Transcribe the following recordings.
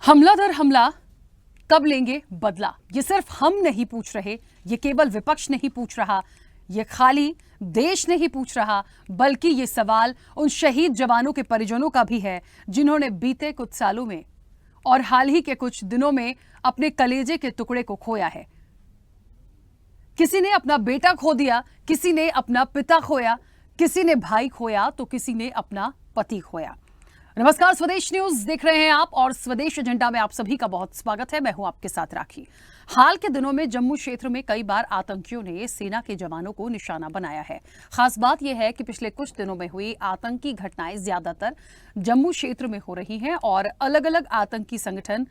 हमला दर हमला, कब लेंगे बदला? ये सिर्फ हम नहीं पूछ रहे, ये केवल विपक्ष नहीं पूछ रहा, ये खाली देश नहीं पूछ रहा, बल्कि ये सवाल उन शहीद जवानों के परिजनों का भी है जिन्होंने बीते कुछ सालों में और हाल ही के कुछ दिनों में अपने कलेजे के टुकड़े को खोया है। किसी ने अपना बेटा खो दिया, किसी ने अपना पिता खोया, किसी ने भाई खोया, तो किसी ने अपना पति खोया। नमस्कार, स्वदेश न्यूज देख रहे हैं आप और स्वदेश एजेंडा में आप सभी का बहुत स्वागत है। मैं हूं आपके साथ राखी। हाल के दिनों में जम्मू क्षेत्र में कई बार आतंकियों ने सेना के जवानों को निशाना बनाया है। खास बात यह है कि पिछले कुछ दिनों में हुई आतंकी घटनाएं ज्यादातर जम्मू क्षेत्र में हो रही हैं और अलग अलग आतंकी संगठन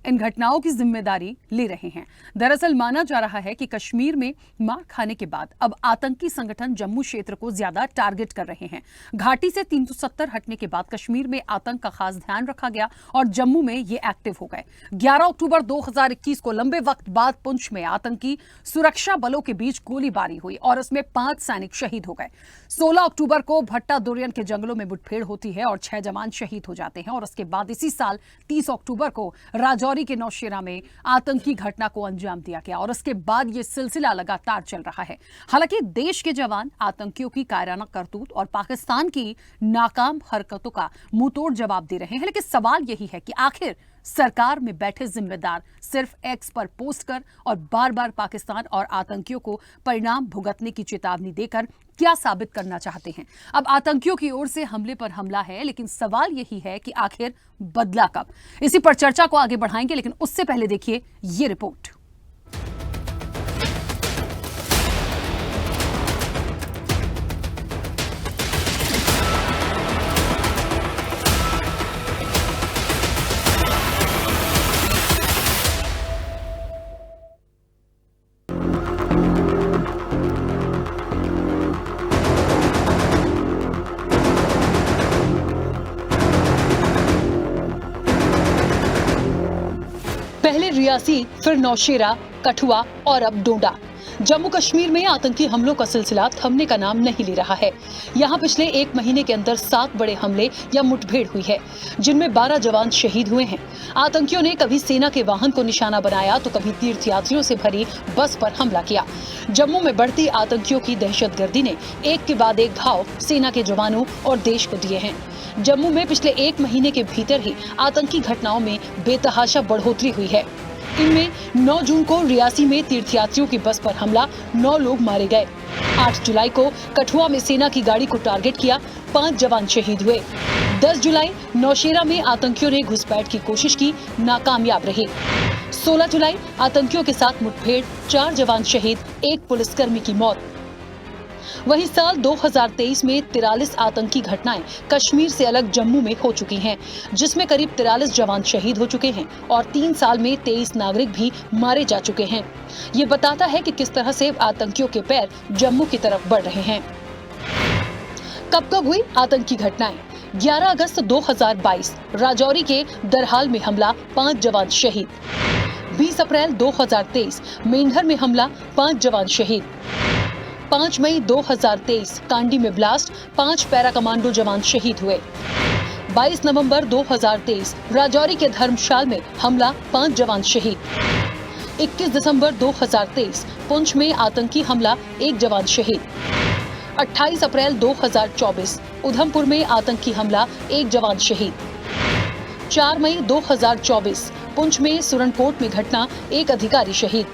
इन घटनाओं की जिम्मेदारी ले रहे हैं। दरअसल माना जा रहा है कि कश्मीर में मार खाने के बाद अब आतंकी संगठन जम्मू क्षेत्र को ज्यादा टारगेट कर रहे हैं। घाटी से 370 हटने के बाद कश्मीर में आतंक का खास ध्यान रखा गया और जम्मू में ये एक्टिव हो गए। 11 अक्टूबर 2021 को लंबे वक्त बाद पुंछ में आतंकी सुरक्षा बलों के बीच गोलीबारी हुई और इसमें 5 सैनिक शहीद हो गए। 16 अक्टूबर को भट्टा दुर्यन के जंगलों में मुठभेड़ होती है और 6 जवान शहीद हो जाते हैं और उसके बाद इसी साल 30 अक्टूबर को राजौरी के नौशेरा में आतंकी घटना को अंजाम दिया गया और उसके बाद यह सिलसिला लगातार चल रहा है। हालांकि देश के जवान आतंकियों की कायराना करतूत और पाकिस्तान की नाकाम हरकतों का मुंहतोड़ जवाब दे रहे हैं, लेकिन सवाल यही है कि आखिर सरकार में बैठे जिम्मेदार सिर्फ एक्स पर पोस्ट कर और बार बार पाकिस्तान और आतंकियों को परिणाम भुगतने की चेतावनी देकर क्या साबित करना चाहते हैं? अब आतंकियों की ओर से हमले पर हमला है, लेकिन सवाल यही है कि आखिर बदला कब? इसी पर चर्चा को आगे बढ़ाएंगे, लेकिन उससे पहले देखिए ये रिपोर्ट। पहले रियासी, फिर नौशेरा, कठुआ और अब डोडा। जम्मू कश्मीर में आतंकी हमलों का सिलसिला थमने का नाम नहीं ले रहा है। यहाँ पिछले 1 महीने के अंदर 7 बड़े हमले या मुठभेड़ हुई है, जिनमें 12 जवान शहीद हुए हैं। आतंकियों ने कभी सेना के वाहन को निशाना बनाया तो कभी तीर्थयात्रियों से भरी बस पर हमला किया। जम्मू में बढ़ती आतंकियों की दहशतगर्दी ने एक के बाद एक घाव सेना के जवानों और देश को दिए हैं। जम्मू में पिछले 1 महीने के भीतर ही आतंकी घटनाओं में बेतहाशा बढ़ोतरी हुई है। इनमें 9 जून को रियासी में तीर्थयात्रियों की बस पर हमला, 9 लोग मारे गए। 8 जुलाई को कठुआ में सेना की गाड़ी को टारगेट किया, 5 जवान शहीद हुए। 10 जुलाई नौशेरा में आतंकियों ने घुसपैठ की कोशिश की, नाकामयाब रही। 16 जुलाई आतंकियों के साथ मुठभेड़, 4 जवान शहीद, 1 पुलिसकर्मी की मौत। वहीं साल 2023 में 43 आतंकी घटनाएं कश्मीर से अलग जम्मू में हो चुकी हैं, जिसमें करीब 43 जवान शहीद हो चुके हैं और 3 साल में 23 नागरिक भी मारे जा चुके हैं। ये बताता है कि किस तरह से आतंकियों के पैर जम्मू की तरफ बढ़ रहे हैं। कब हुई आतंकी घटनाएं? 11 अगस्त 2022 राजौरी के दरहाल में हमला, 5 जवान शहीद। 20 अप्रैल 2023 मेंढर में हमला, 5 जवान शहीद। 5 मई 2023 कांडी में ब्लास्ट, 5 पैरा कमांडो जवान शहीद हुए। 22 नवंबर 2023 राजौरी के धर्मशाल में हमला, 5 जवान शहीद। 21 दिसंबर 2023 पुंछ में आतंकी हमला, 1 जवान शहीद। 28 अप्रैल 2024 उधमपुर में आतंकी हमला, 1 जवान शहीद। 4 मई 2024 पुंछ में सुरनकोट में घटना, 1 अधिकारी शहीद।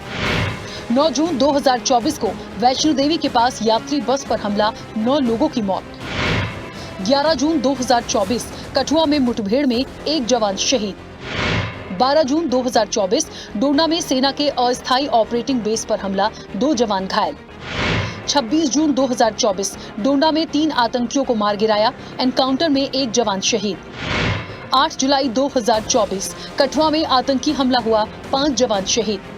9 जून 2024 को वैष्णो देवी के पास यात्री बस पर हमला, 9 लोगों की मौत। 11 जून 2024 कठुआ में मुठभेड़ में 1 जवान शहीद। 12 जून 2024 डोडा में सेना के अस्थायी ऑपरेटिंग बेस पर हमला, 2 जवान घायल। 26 जून 2024 डोडा में 3 आतंकियों को मार गिराया, एनकाउंटर में 1 जवान शहीद। 8 जुलाई 2024 कठुआ में आतंकी हमला हुआ, 5 जवान शहीद।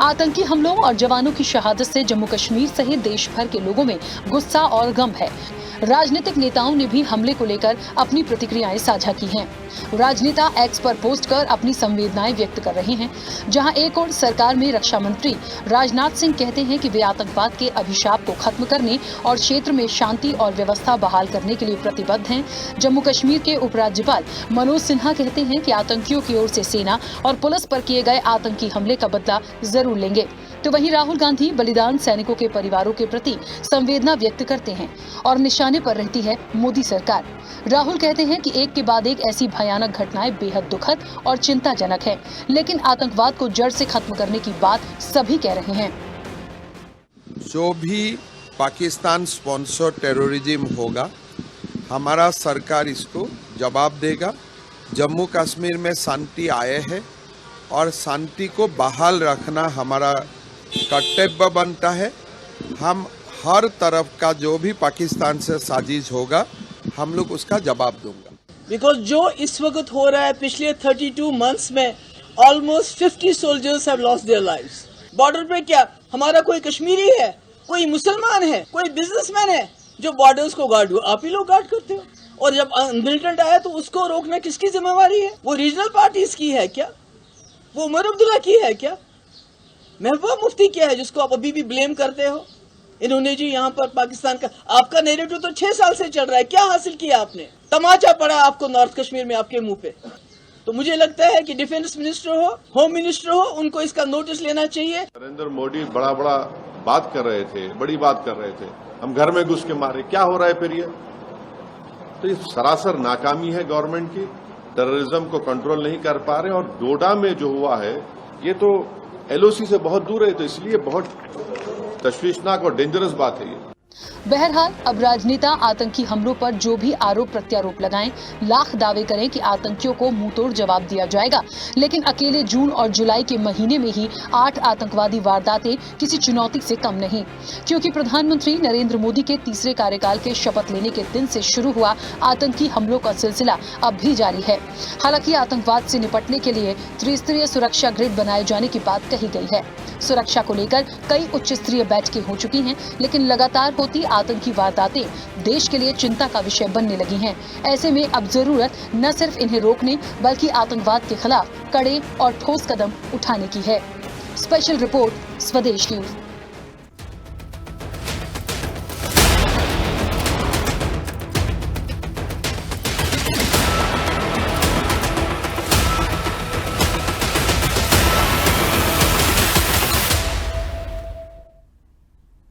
आतंकी हमलों और जवानों की शहादत से जम्मू कश्मीर सहित देश भर के लोगों में गुस्सा और गम है। राजनीतिक नेताओं ने भी हमले को लेकर अपनी प्रतिक्रियाएं साझा की हैं। राजनेता एक्स पर पोस्ट कर अपनी संवेदनाएं व्यक्त कर रहे हैं। जहां एक ओर सरकार में रक्षा मंत्री राजनाथ सिंह कहते हैं कि वे आतंकवाद के अभिशाप को खत्म करने और क्षेत्र में शांति और व्यवस्था बहाल करने के लिए प्रतिबद्ध हैं। जम्मू कश्मीर के उपराज्यपाल मनोज सिन्हा कहते हैं कि आतंकियों की ओर से सेना और पुलिस पर किए गए आतंकी हमले का बदला जरूर लेंगे। तो वहीं राहुल गांधी बलिदान सैनिकों के परिवारों के प्रति संवेदना व्यक्त करते हैं और निशाने पर रहती है मोदी सरकार। राहुल कहते हैं कि एक के बाद एक ऐसी भयानक घटनाएं बेहद दुखद और चिंताजनक है, लेकिन आतंकवाद को जड़ से खत्म करने की बात सभी कह रहे हैं। जो भी पाकिस्तान स्पॉन्सर टेररिज्म होगा, हमारा सरकार इसको जवाब देगा। जम्मू कश्मीर में शांति आए है और शांति को बहाल रखना हमारा कर्तव्य बनता है। हम हर तरफ का जो भी पाकिस्तान से साजिश होगा, हम लोग उसका जवाब दूंगा। बिकॉज जो इस वक्त हो रहा है, पिछले 32 मंथ्स में almost 50 soldiers have lost their lives. Border पे क्या हमारा कोई कश्मीरी है, कोई मुसलमान है, कोई बिजनेसमैन है जो बॉर्डर्स को गार्ड हो? आप ही लोग गार्ड करते हो। और जब मिलिटेंट आया तो उसको रोकना किसकी जिम्मेवारी है? वो रीजनल पार्टीज की है क्या? वो उमर अब्दुल्ला की है क्या? महबूबा मुफ्ती क्या है जिसको आप अभी भी ब्लेम करते हो? इन्होंने जी यहाँ पर पाकिस्तान का आपका नैरेटिव तो 6 साल से चल रहा है। क्या हासिल किया आपने? तमाचा पड़ा आपको नॉर्थ कश्मीर में आपके मुंह पे। तो मुझे लगता है कि डिफेंस मिनिस्टर हो, होम मिनिस्टर हो, उनको इसका नोटिस लेना चाहिए। नरेंद्र मोदी बड़ा बात कर रहे थे, बड़ी बात कर रहे थे, हम घर में घुस के मारे। क्या हो रहा है फिर ये? तो ये सरासर नाकामी है गवर्नमेंट की। टेररिज्म को कंट्रोल नहीं कर पा रहे। और डोडा में जो हुआ है ये तो एलओसी से बहुत दूर है, तो इसलिए बहुत तशवीशनाक और डेंजरस बात है ये। बहरहाल अब राजनेता आतंकी हमलों पर जो भी आरोप प्रत्यारोप लगाएं, लाख दावे करें कि आतंकियों को मुंहतोड़ जवाब दिया जाएगा, लेकिन अकेले जून और जुलाई के महीने में ही 8 आतंकवादी वारदातें किसी चुनौती से कम नहीं। क्योंकि प्रधानमंत्री नरेंद्र मोदी के तीसरे कार्यकाल के शपथ लेने के दिन से शुरू हुआ आतंकी हमलों का सिलसिला अब भी जारी है। हालांकि आतंकवाद से निपटने के लिए त्रिस्तरीय सुरक्षा ग्रिड बनाए जाने की बात कही गई है। सुरक्षा को लेकर कई उच्च स्तरीय बैठकें हो चुकी हैं, लेकिन लगातार होती आतंकी वारदातें देश के लिए चिंता का विषय बनने लगी हैं। ऐसे में अब जरूरत न सिर्फ इन्हें रोकने बल्कि आतंकवाद के खिलाफ कड़े और ठोस कदम उठाने की है। स्पेशल रिपोर्ट, स्वदेश न्यूज।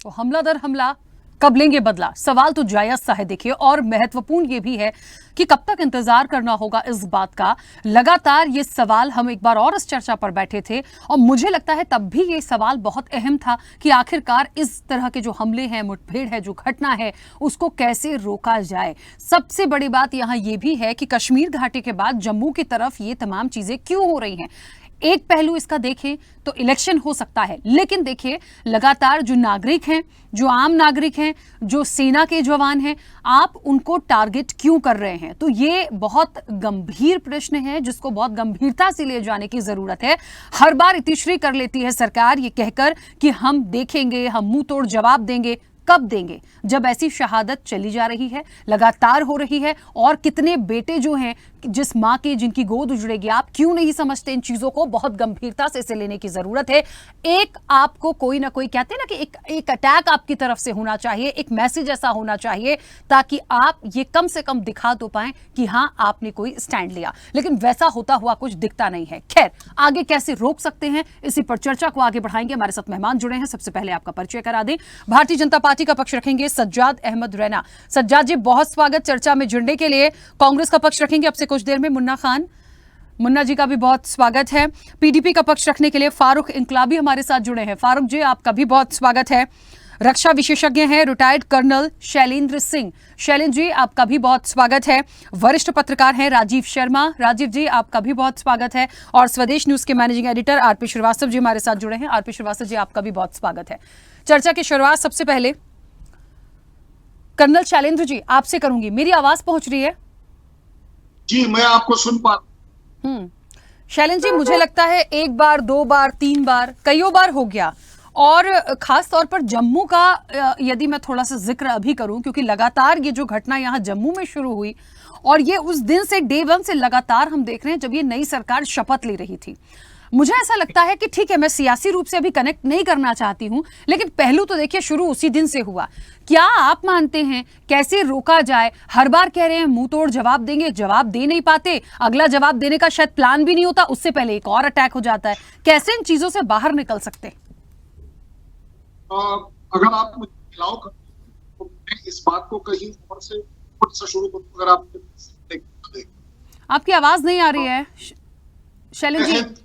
तो हमला दर हमला कब लेंगे बदला, सवाल तो जायज सा है। देखिए, और महत्वपूर्ण ये भी है कि कब तक इंतजार करना होगा इस बात का। लगातार ये सवाल, हम एक बार और इस चर्चा पर बैठे थे और मुझे लगता है तब भी ये सवाल बहुत अहम था कि आखिरकार इस तरह के जो हमले हैं, मुठभेड़ है, जो घटना है, उसको कैसे रोका जाए। सबसे बड़ी बात यहां ये भी है कि कश्मीर घाटी के बाद जम्मू की तरफ ये तमाम चीजें क्यों हो रही हैं। एक पहलू इसका देखें तो इलेक्शन हो सकता है, लेकिन देखिए लगातार जो नागरिक हैं, जो आम नागरिक हैं, जो सेना के जवान हैं, आप उनको टारगेट क्यों कर रहे हैं? तो ये बहुत गंभीर प्रश्न है जिसको बहुत गंभीरता से ले जाने की जरूरत है। हर बार इतिश्री कर लेती है सरकार ये कहकर कि हम देखेंगे, हम मुंह तोड़ जवाब देंगे। कब देंगे जब ऐसी शहादत चली जा रही है, लगातार हो रही है, और कितने बेटे जो हैं जिस मां के, जिनकी गोद उजड़ेगी। आप क्यों नहीं समझते इन चीजों को? बहुत गंभीरता से इसे लेने की जरूरत है। एक आपको कोई ना कोई, कहते हैं ना कि एक अटैक आपकी तरफ से होना चाहिए, एक मैसेज ऐसा होना चाहिए ताकि आप ये कम से कम दिखा तो पाएं कि हां आपने कोई स्टैंड लिया, लेकिन वैसा होता हुआ कुछ दिखता नहीं है। खैर, आगे कैसे रोक सकते हैं, इसी पर चर्चा को आगे बढ़ाएंगे। हमारे साथ मेहमान जुड़े हैं। सबसे पहले आपका परिचय करा दें। भारतीय जनता पार्टी का पक्ष रखेंगे सज्जाद अहमद रैना। सज्जाद जी, बहुत स्वागत चर्चा में जुड़ने के लिए। कांग्रेस का पक्ष रखेंगे आपसे कुछ देर में मुन्ना खान। मुन्ना जी का भी बहुत स्वागत है। पीडीपी का पक्ष रखने के लिए फारूक इंकलाबी हमारे साथ जुड़े हैं। फारूक जी, आपका भी बहुत स्वागत है। रक्षा विशेषज्ञ हैं रिटायर्ड कर्नल शैलेंद्र सिंह। शैलेंद्र जी, आपका भी बहुत स्वागत है। वरिष्ठ पत्रकार हैं राजीव शर्मा। राजीव जी, आपका भी बहुत स्वागत है। और स्वदेश न्यूज के managing editor RP Srivastava ji हमारे साथ जुड़े हैं। आरपी श्रीवास्तव जी, आपका भी बहुत स्वागत है। चर्चा की शुरुआत सबसे पहले कर्नल शैलेंद्र जी आपसे करूंगी। मेरी आवाज पहुंच रही है? जी, मैं आपको सुन पा। शैलेंद्र जी, मुझे लगता है एक बार, 2 बार, 3 बार, कईयों बार हो गया, और खास तौर पर जम्मू का यदि मैं थोड़ा सा जिक्र अभी करूं, क्योंकि लगातार ये जो घटना यहाँ जम्मू में शुरू हुई और ये उस दिन से डे वन से लगातार हम देख रहे हैं जब ये नई सरकार शपथ ले रही थी। मुझे ऐसा लगता है कि ठीक है, मैं सियासी रूप से अभी कनेक्ट नहीं करना चाहती हूं, लेकिन पहलू तो देखिए शुरू उसी दिन से हुआ। क्या आप मानते हैं कैसे रोका जाए? हर बार कह रहे हैं मुंह तोड़ जवाब देंगे, जवाब दे नहीं पाते, अगला जवाब देने का शायद प्लान भी नहीं होता, उससे पहले एक और अटैक हो जाता है। कैसे इन चीजों से बाहर निकल सकते? अगर आप मुझे अलाउ करें तो मैं इस बात को कहीं और से खुद से शुरू करूं। अगर आप आपकी आवाज नहीं आ रही है शैलेंद्र जी,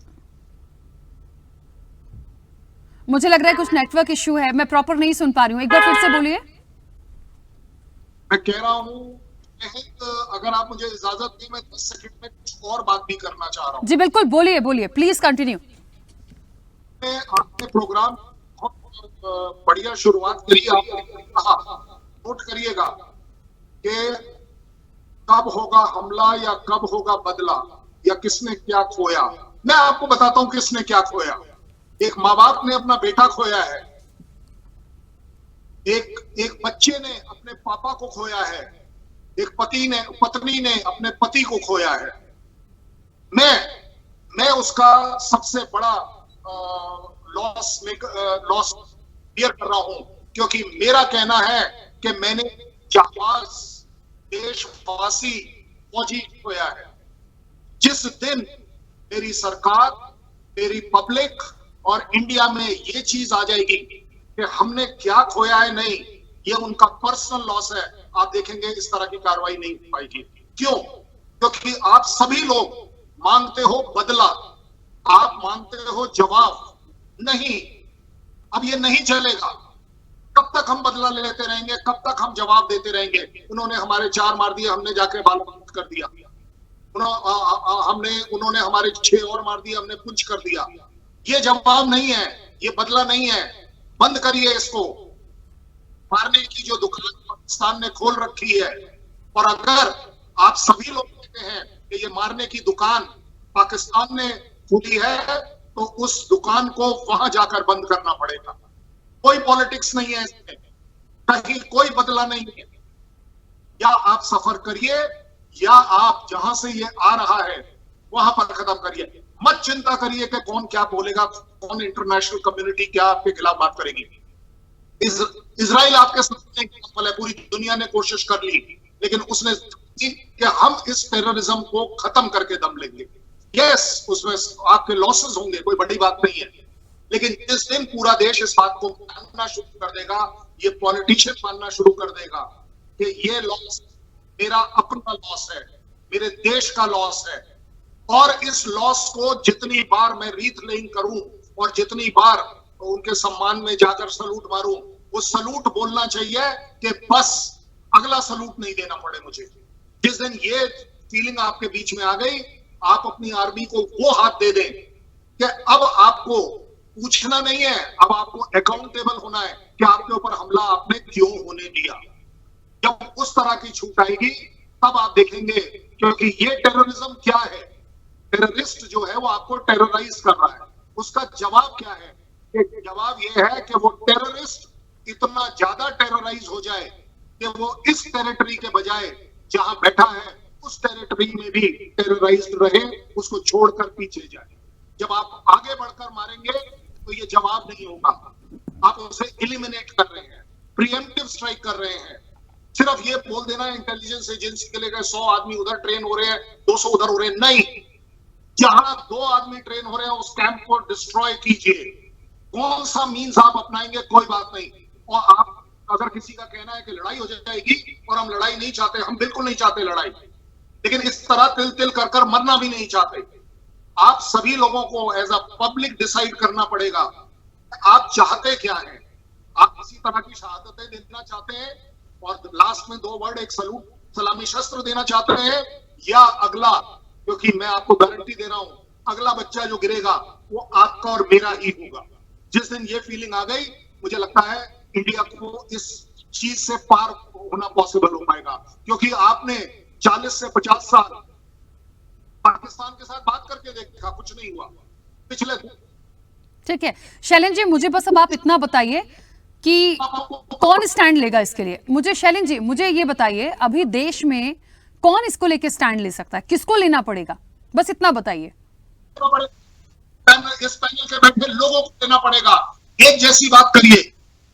मुझे लग रहा है कुछ नेटवर्क इश्यू है, मैं प्रॉपर नहीं सुन पा रही हूँ, एक बार फिर से बोलिए। मैं कह रहा हूँ अगर आप मुझे इजाजत दें मैं 10 सेकंड में कुछ और बात भी करना चाह रहा हूँ। जी बिल्कुल, बोलिए बोलिए, प्लीज कंटिन्यू। आपने प्रोग्राम बहुत बढ़िया शुरुआत करी। आपने कहा, नोट करिएगा कि कब होगा हमला या कब होगा बदला या किसने क्या खोया। मैं आपको बताता हूं किसने क्या खोया। एक माँ बाप ने अपना बेटा खोया है, एक बच्चे ने अपने पापा को खोया है, एक पत्नी ने अपने पति को खोया है। मैं उसका सबसे बड़ा लॉस बियर कर रहा हूं, क्योंकि मेरा कहना है कि मैंने जाबाज देशवासी फौजी खोया है। जिस दिन मेरी सरकार, मेरी पब्लिक और इंडिया में ये चीज आ जाएगी कि हमने क्या खोया है, नहीं, ये उनका पर्सनल लॉस है, आप देखेंगे इस तरह की कार्रवाई नहीं हो पाएगी। क्यों? क्योंकि आप सभी लोग मांगते हो बदला, आप मांगते हो जवाब। नहीं, अब ये नहीं चलेगा। कब तक हम बदला लेते रहेंगे? कब तक हम जवाब देते रहेंगे? उन्होंने हमारे 4 मार दिए, हमने जाके बालाकोट कर दिया। उन्होंने हमारे 6 और मार दिए, हमने पुंछ कर दिया। ये जवाब नहीं है, ये बदला नहीं है। बंद करिए इसको। मारने की जो दुकान पाकिस्तान ने खोल रखी है, और अगर आप सभी लोग कहते हैं कि ये मारने की दुकान पाकिस्तान ने खोली है, तो उस दुकान को वहां जाकर बंद करना पड़ेगा। कोई पॉलिटिक्स नहीं है इसमें, कहीं कोई बदला नहीं है। या आप सफर करिए या आप जहां से ये आ रहा है वहां पर खत्म करिए। मत चिंता करिए कि कौन क्या बोलेगा, कौन इंटरनेशनल कम्युनिटी क्या आपके खिलाफ बात करेगी। इजराइल आपके सामने एग्जाम्पल है, पूरी दुनिया ने कोशिश कर ली, लेकिन उसने कि हम इस टेररिज्म को खत्म करके दम लेंगे। यस, उसमें आपके लॉसेस होंगे, कोई बड़ी बात नहीं है, लेकिन जिस दिन पूरा देश इस बात को मानना शुरू कर देगा, ये पॉलिटिशियन मानना शुरू कर देगा कि ये लॉस मेरा अपना लॉस है, मेरे देश का लॉस है, और इस लॉस को जितनी बार मैं रीथलेइंग करूं और जितनी बार उनके सम्मान में जाकर सलूट मारूं, वो सलूट बोलना चाहिए कि बस अगला सलूट नहीं देना पड़े मुझे। जिस दिन ये फीलिंग आपके बीच में आ गई, आप अपनी आर्मी को वो हाथ दे दें कि अब आपको पूछना नहीं है, अब आपको अकाउंटेबल होना है कि आपके ऊपर हमला आपने क्यों होने दिया। जब उस तरह की छूट आएगी तब आप देखेंगे, क्योंकि ये टेररिज्म क्या है, टेररिस्ट जो है वो आपको टेरराइज कर रहा है। उसका जवाब क्या है? जवाब ये है कि वो टेररिस्ट इतना ज्यादा टेरराइज हो जाए कि वो इस टेरिटरी के बजाय जहां बैठा है उस टेरिटरी में भी टेरराइज्ड रहे, उसको छोड़कर पीछे जाए। जब आप आगे बढ़कर मारेंगे तो ये जवाब नहीं होगा, आप उसे एलिमिनेट कर रहे हैं, प्रीएम्प्टिव स्ट्राइक कर रहे हैं। सिर्फ ये बोल देना इंटेलिजेंस एजेंसी के लिए 100 आदमी उधर ट्रेन हो रहे हैं, 200 उधर हो रहे हैं, नहीं। जहां 2 आदमी ट्रेन हो रहे हैं उस कैंप को डिस्ट्रॉय कीजिए। कौन सा मीन्स आप अपनाएंगे कोई बात नहीं। और आप अगर किसी का कहना है कि लड़ाई हो जाएगी, और हम लड़ाई नहीं चाहते, हम बिल्कुल नहीं चाहते लड़ाई, लेकिन इस तरह तिल तिल कर कर मरना भी नहीं चाहते। आप सभी लोगों को एज अ पब्लिक डिसाइड करना पड़ेगा आप चाहते क्या हैं। आप किसी तरह की शहादतें देना चाहते हैं और लास्ट में 2 वर्ड, एक सलूट, सलामी शस्त्र देना चाहते हैं, या अगला, क्योंकि मैं आपको गारंटी दे रहा हूं अगला बच्चा जो गिरेगा वो आपका और मेरा ही होगा। जिस दिन ये फीलिंग आ गई, मुझे लगता है इंडिया को इस चीज से पार होना पॉसिबल हो पाएगा, क्योंकि आपने 40 से 50 साल पाकिस्तान के साथ बात करके देखा, कुछ नहीं हुआ। पिछले ठीक है शैलेंद्र जी, मुझे बस अब आप इतना बताइए कि कौन स्टैंड लेगा इसके लिए। मुझे शैलेंद्र जी, मुझे ये बताइए अभी देश में कौन इसको लेके स्टैंड ले सकता है, किसको लेना पड़ेगा, बस इतना बताइए। इस पैनल के बैठे लोगों को देना पड़ेगा, एक जैसी बात करिए।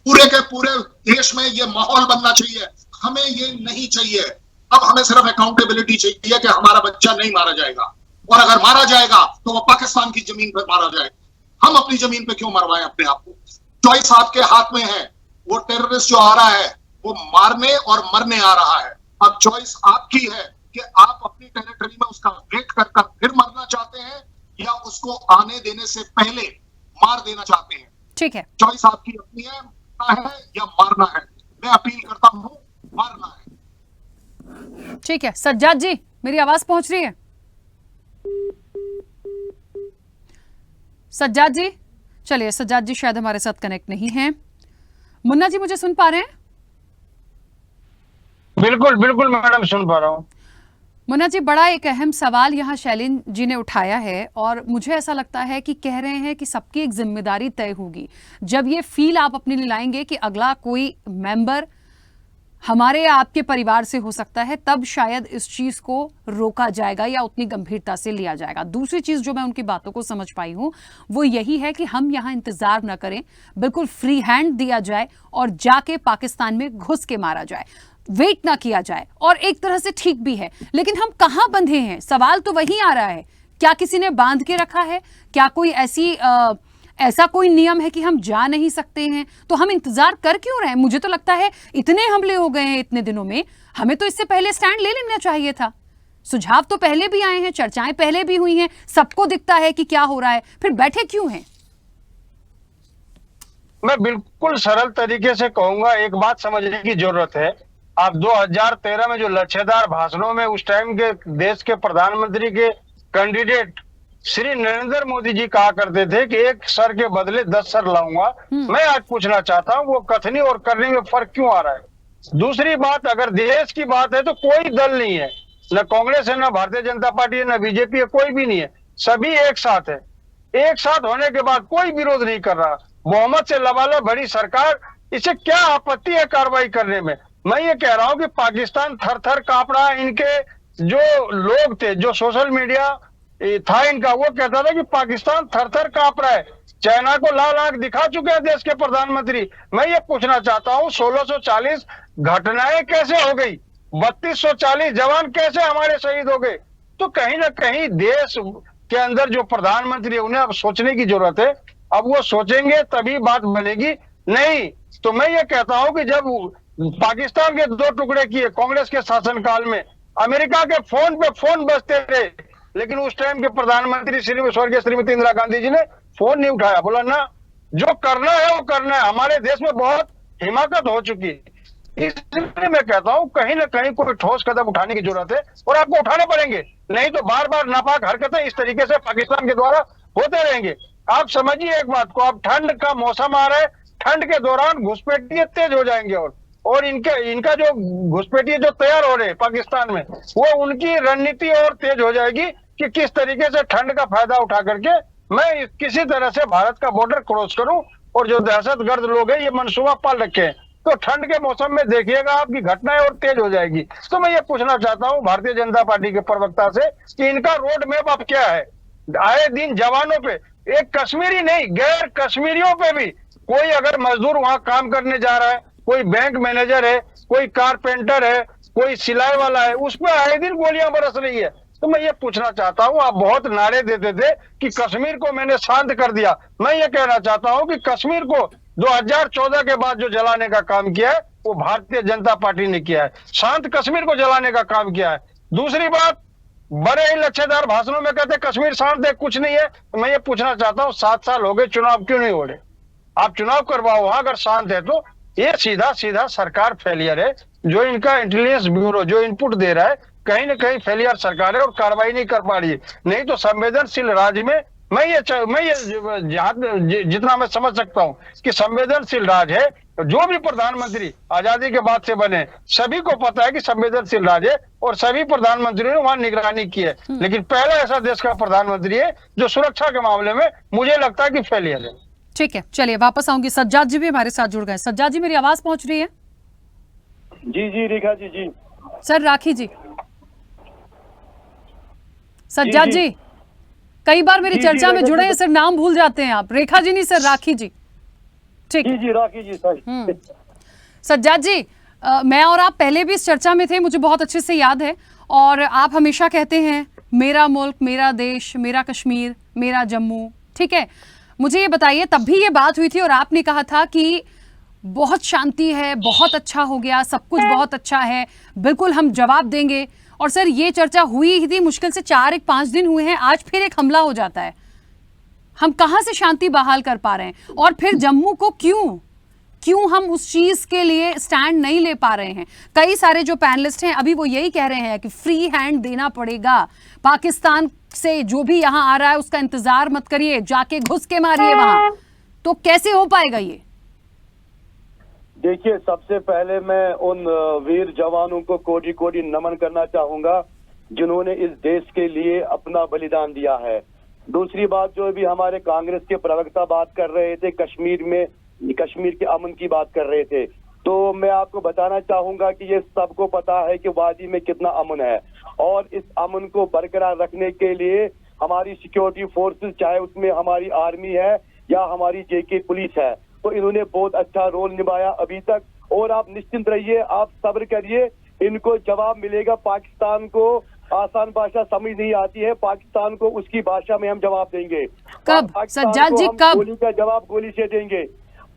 पूरे के पूरे देश में ये माहौल बनना चाहिए। हमें ये नहीं चाहिए, अब हमें सिर्फ अकाउंटेबिलिटी चाहिए कि हमारा बच्चा नहीं मारा जाएगा, और अगर मारा जाएगा तो वो पाकिस्तान की जमीन पर मारा जाएगा। हम अपनी जमीन पे क्यों मरवाएं अपने आप को? चॉइस आपके हाथ में है। वो टेररिस्ट जो आ रहा है वो मारने और मरने आ रहा है। अब चॉइस आपकी है कि आप अपनी टेरिटरी में उसका वेट कर फिर मरना चाहते हैं या उसको आने देने से पहले मार देना चाहते हैं। ठीक है, चॉइस आपकी अपनी है, मरना है या मारना है। मैं अपील करता हूं, मारना है। ठीक है सज्जाद जी, मेरी आवाज पहुंच रही है? सज्जाद जी, चलिए सज्जाद जी शायद हमारे साथ कनेक्ट नहीं है। मुन्ना जी मुझे सुन पा रहे हैं? बिल्कुल बिल्कुल मैडम, सुन पा रहा हूँ। मुन्ना जी, बड़ा एक अहम सवाल यहाँ शैलेंद्र जी ने उठाया है और मुझे ऐसा लगता है कि कह रहे हैं कि सबकी एक जिम्मेदारी तय होगी। जब ये फील आप अपने लिए लाएंगे कि अगला कोई मेंबर हमारे या आपके परिवार से हो सकता है, तब शायद इस चीज को रोका जाएगा या उतनी गंभीरता से लिया जाएगा। दूसरी चीज जो मैं उनकी बातों को समझ पाई हूं वो यही है कि हम यहाँ इंतजार न करें, बिल्कुल फ्री हैंड दिया जाए और जाके पाकिस्तान में घुस के मारा जाए, वेट ना किया जाए। और एक तरह से ठीक भी है, लेकिन हम कहाँ बंधे हैं, सवाल तो वही आ रहा है। क्या किसी ने बांध के रखा है? क्या कोई ऐसा कोई नियम है कि हम जा नहीं सकते हैं? तो हम इंतजार कर क्यों रहे हैं? मुझे तो लगता है इतने हमले हो गए हैं इतने दिनों में, हमें तो इससे पहले स्टैंड ले लेना चाहिए था। सुझाव तो पहले भी आए हैं, चर्चाएं पहले भी हुई हैं, सबको दिखता है कि क्या हो रहा है, फिर बैठे क्यों हैं? मैं बिल्कुल सरल तरीके से कहूंगा, एक बात समझने की जरूरत है। आप 2013 में जो लच्छेदार भाषणों में उस टाइम के देश के प्रधानमंत्री के कैंडिडेट श्री नरेंद्र मोदी जी कहा करते थे कि एक सर के बदले 10 सर लाऊंगा, मैं आज पूछना चाहता हूं वो कथनी और करने में फर्क क्यों आ रहा है? दूसरी बात, अगर देश की बात है तो कोई दल नहीं है, न कांग्रेस है, न भारतीय जनता पार्टी है, न बीजेपी है, कोई भी नहीं है, सभी एक साथ है। एक साथ होने के बाद कोई विरोध नहीं कर रहा। मोहम्मद से लबालब बड़ी सरकार, इसे क्या आपत्ति है कार्रवाई करने में? मैं ये कह रहा हूं कि पाकिस्तान थर थर कांप रहा है। इनके जो लोग थे, जो सोशल मीडिया था इनका, वो कहता था कि पाकिस्तान थर थर कांप रहा है। चाइना को लाल आंख दिखा चुके हैं देश के प्रधानमंत्री। मैं ये पूछना चाहता हूं 1640 घटनाएं कैसे हो गई, 3240 जवान कैसे हमारे शहीद हो गए? तो कहीं ना कहीं देश के अंदर जो प्रधानमंत्री है उन्हें अब सोचने की जरूरत है। अब वो सोचेंगे तभी बात बनेगी, नहीं तो मैं ये कहता हूं कि जब पाकिस्तान के 2 टुकड़े किए कांग्रेस के शासनकाल में, अमेरिका के फोन पे फोन बजते रहे, लेकिन उस टाइम के प्रधानमंत्री स्वर्गीय श्रीमती इंदिरा गांधी जी ने फोन नहीं उठाया। बोला ना, जो करना है वो करना है। हमारे देश में बहुत हिमाकत हो चुकी है, इसलिए मैं कहता हूं कहीं ना कहीं कोई ठोस कदम उठाने की जरूरत है और आपको उठाने पड़ेंगे, नहीं तो बार बार नापाक हरकतें इस तरीके से पाकिस्तान के द्वारा होते रहेंगे। आप समझिए एक बात को, अब ठंड का मौसम आ रहा है, ठंड के दौरान घुसपैठिए तेज हो जाएंगे और इनका जो घुसपैठिए जो तैयार हो रहे हैं पाकिस्तान में, वो उनकी रणनीति और तेज हो जाएगी कि किस तरीके से ठंड का फायदा उठा करके मैं किसी तरह से भारत का बॉर्डर क्रॉस करूं। और जो दहशतगर्द लोग हैं ये मनसूबा पाल रखे हैं, तो ठंड के मौसम में देखिएगा आपकी घटनाएं और तेज हो जाएगी। तो मैं ये पूछना चाहता हूं भारतीय जनता पार्टी के प्रवक्ता से कि इनका रोड मैप अब क्या है? आए दिन जवानों पे, एक कश्मीरी नहीं गैर कश्मीरियों पे भी, कोई अगर मजदूर वहां काम करने जा रहा है, कोई बैंक मैनेजर है, कोई कारपेंटर है, कोई सिलाई वाला है, उस पर आए दिन गोलियां बरस रही है। तो मैं ये पूछना चाहता हूं, आप बहुत नारे देते थे कि कश्मीर को मैंने शांत कर दिया। मैं ये कहना चाहता हूं कि कश्मीर को 2014 के बाद जो जलाने का काम किया है वो भारतीय जनता पार्टी ने किया है, शांत कश्मीर को जलाने का काम किया है। दूसरी बात, बड़े ही लच्छेदार भाषणों में कहते कश्मीर शांत है, कुछ नहीं है। तो मैं ये पूछना चाहता हूँ 7 साल हो गए, चुनाव क्यों नहीं हो रहे? आप चुनाव करवाओ वहां, अगर शांत है तो। ये सीधा सीधा सरकार फेलियर है। जो इनका इंटेलिजेंस ब्यूरो जो इनपुट दे रहा है, कहीं ना कहीं फेलियर सरकार है और कार्रवाई नहीं कर पा रही है। नहीं तो संवेदनशील राज्य में मैं ये जितना मैं समझ सकता हूँ कि संवेदनशील राज्य है, जो भी प्रधानमंत्री आजादी के बाद से बने, सभी को पता है कि संवेदनशील राज्य, और सभी प्रधानमंत्रियों ने वहां निगरानी की है। लेकिन पहला ऐसा देश का प्रधानमंत्री है जो सुरक्षा के मामले में मुझे लगता है कि फेलियर है। ठीक है, चलिए वापस आऊंगी। सज्जाद जी भी हमारे साथ जुड़ गए। सज्जाद जी, मेरी आवाज पहुंच रही है? जी रेखा जी। जी सर, राखी जी। सज्जाद जी, कई बार मेरी चर्चा में जुड़े हैं सर, नाम भूल जाते हैं आप। रेखा जी नहीं सर, राखी जी। ठीक जी राखी जी सर। सज्जाद जी, मैं और आप पहले भी इस चर्चा में थे, मुझे बहुत अच्छे से याद है। और आप हमेशा कहते हैं मेरा मुल्क, मेरा देश, मेरा कश्मीर, मेरा जम्मू। ठीक है, मुझे ये बताइए, तब भी ये बात हुई थी और आपने कहा था कि बहुत शांति है, बहुत अच्छा हो गया, सब कुछ बहुत अच्छा है, बिल्कुल हम जवाब देंगे। और सर, ये चर्चा हुई ही थी, मुश्किल से 4-5 दिन हुए हैं, आज फिर एक हमला हो जाता है। हम कहां से शांति बहाल कर पा रहे हैं? और फिर जम्मू को क्यों हम उस चीज के लिए स्टैंड नहीं ले पा रहे हैं? कई सारे जो पैनलिस्ट हैं अभी वो यही कह रहे हैं कि फ्री हैंड देना पड़ेगा, पाकिस्तान से जो भी यहां आ रहा है उसका इंतजार मत करिए, जाके घुस के मारिए वहां। तो कैसे हो पाएगा ये? देखिए, सबसे पहले मैं उन वीर जवानों को कोटि कोटि नमन करना चाहूंगा जिन्होंने इस देश के लिए अपना बलिदान दिया है। दूसरी बात, जो भी हमारे कांग्रेस के प्रवक्ता बात कर रहे थे, कश्मीर के अमन की बात कर रहे थे, तो मैं आपको बताना चाहूंगा कि ये सबको पता है कि वादी में कितना अमन है, और इस अमन को बरकरार रखने के लिए हमारी सिक्योरिटी फोर्सेस, चाहे उसमें हमारी आर्मी है या हमारी जेके पुलिस है, तो इन्होंने बहुत अच्छा रोल निभाया अभी तक। और आप निश्चिंत रहिए, आप सब्र करिए, इनको जवाब मिलेगा। पाकिस्तान को आसान भाषा समझ नहीं आती है, पाकिस्तान को उसकी भाषा में हम जवाब देंगे। कब सज्जाद जी, कब? गोली का जवाब गोली से देंगे,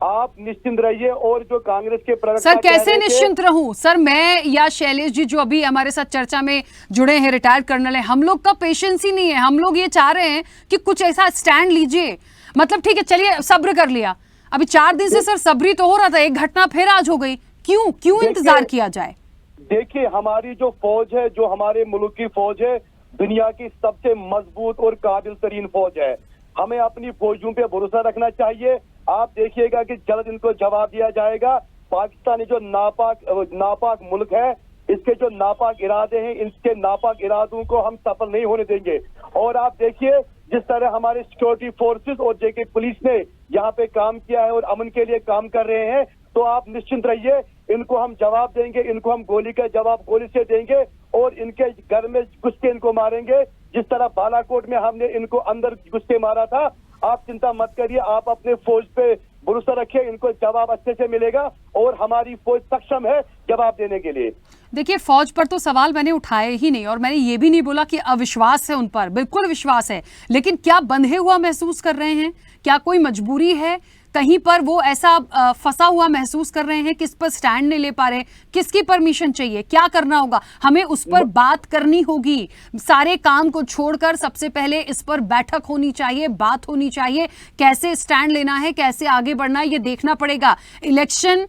आप निश्चिंत रहिए। और जो कांग्रेस के प्रवक्ता सर, कैसे निश्चिंत रहूं सर? मैं या शैलेश जी जो अभी हमारे साथ चर्चा में जुड़े हैं, रिटायर्ड कर्नल है, हम लोग का पेशेंस ही नहीं है। हम लोग ये चाह रहे हैं कि कुछ ऐसा स्टैंड लीजिए। मतलब ठीक है, चलिए सब्र कर लिया, अभी 4 दिन से सर सब्री तो हो रहा था, एक घटना फिर आज हो गई। क्यों इंतजार किया जाए? देखिए, हमारी जो फौज है, जो हमारे मुल्क की फौज है, दुनिया की सबसे मजबूत और काबिल तरीन फौज है। हमें अपनी फौजों पे भरोसा रखना चाहिए। आप देखिएगा कि जल्द इनको जवाब दिया जाएगा। पाकिस्तानी जो नापाक मुल्क है, इसके जो नापाक इरादे हैं, इसके नापाक इरादों को हम सफल नहीं होने देंगे। और आप देखिए, जिस तरह हमारे सिक्योरिटी फोर्सेस और जेके पुलिस ने यहाँ पे काम किया है और अमन के लिए काम कर रहे हैं, तो आप निश्चिंत रहिए, इनको हम जवाब देंगे, इनको हम गोली का जवाब गोली से देंगे और इनके घर में घुस के इनको मारेंगे, जिस तरह बालाकोट में हमने इनको अंदर घुस के मारा था। आप चिंता मत करिए, आप अपने फौज पे भरोसा रखिए, इनको जवाब अच्छे से मिलेगा और हमारी फौज सक्षम है जवाब देने के लिए। देखिए, फौज पर तो सवाल मैंने उठाए ही नहीं, और मैंने ये भी नहीं बोला कि अविश्वास है उन पर, बिल्कुल विश्वास है। लेकिन क्या बंधे हुआ महसूस कर रहे हैं? क्या कोई मजबूरी है? कहीं पर वो ऐसा फंसा हुआ महसूस कर रहे हैं, किस पर स्टैंड नहीं ले पा रहे? किसकी परमिशन चाहिए? क्या करना होगा? हमें उस पर बात करनी होगी। सारे काम को छोड़कर सबसे पहले इस पर बैठक होनी चाहिए, बात होनी चाहिए। कैसे स्टैंड लेना है, कैसे आगे बढ़ना है, ये देखना पड़ेगा। इलेक्शन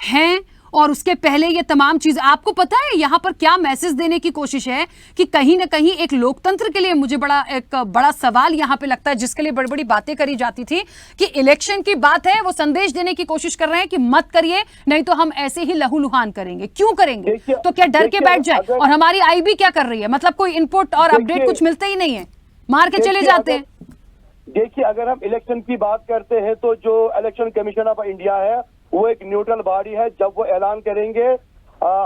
है और उसके पहले ये तमाम चीज, आपको पता है यहाँ पर क्या मैसेज देने की कोशिश है कि कहीं ना कहीं एक लोकतंत्र के लिए मुझे एक बड़ा सवाल यहाँ पे लगता है, जिसके लिए बड़ी बड़ी बातें करी जाती थी कि इलेक्शन की बात है, वो संदेश देने की कोशिश कर रहे हैं कि मत करिए, नहीं तो हम ऐसे ही लहूलुहान करेंगे। क्यों करेंगे? तो क्या डर के बैठ जाए? और हमारी आईबी क्या कर रही है? मतलब कोई इनपुट और अपडेट कुछ मिलते ही नहीं है, मार के चले जाते हैं। देखिए, अगर हम इलेक्शन की बात करते हैं तो जो इलेक्शन कमीशन ऑफ इंडिया है वो एक न्यूट्रल बॉडी है। जब वो ऐलान करेंगे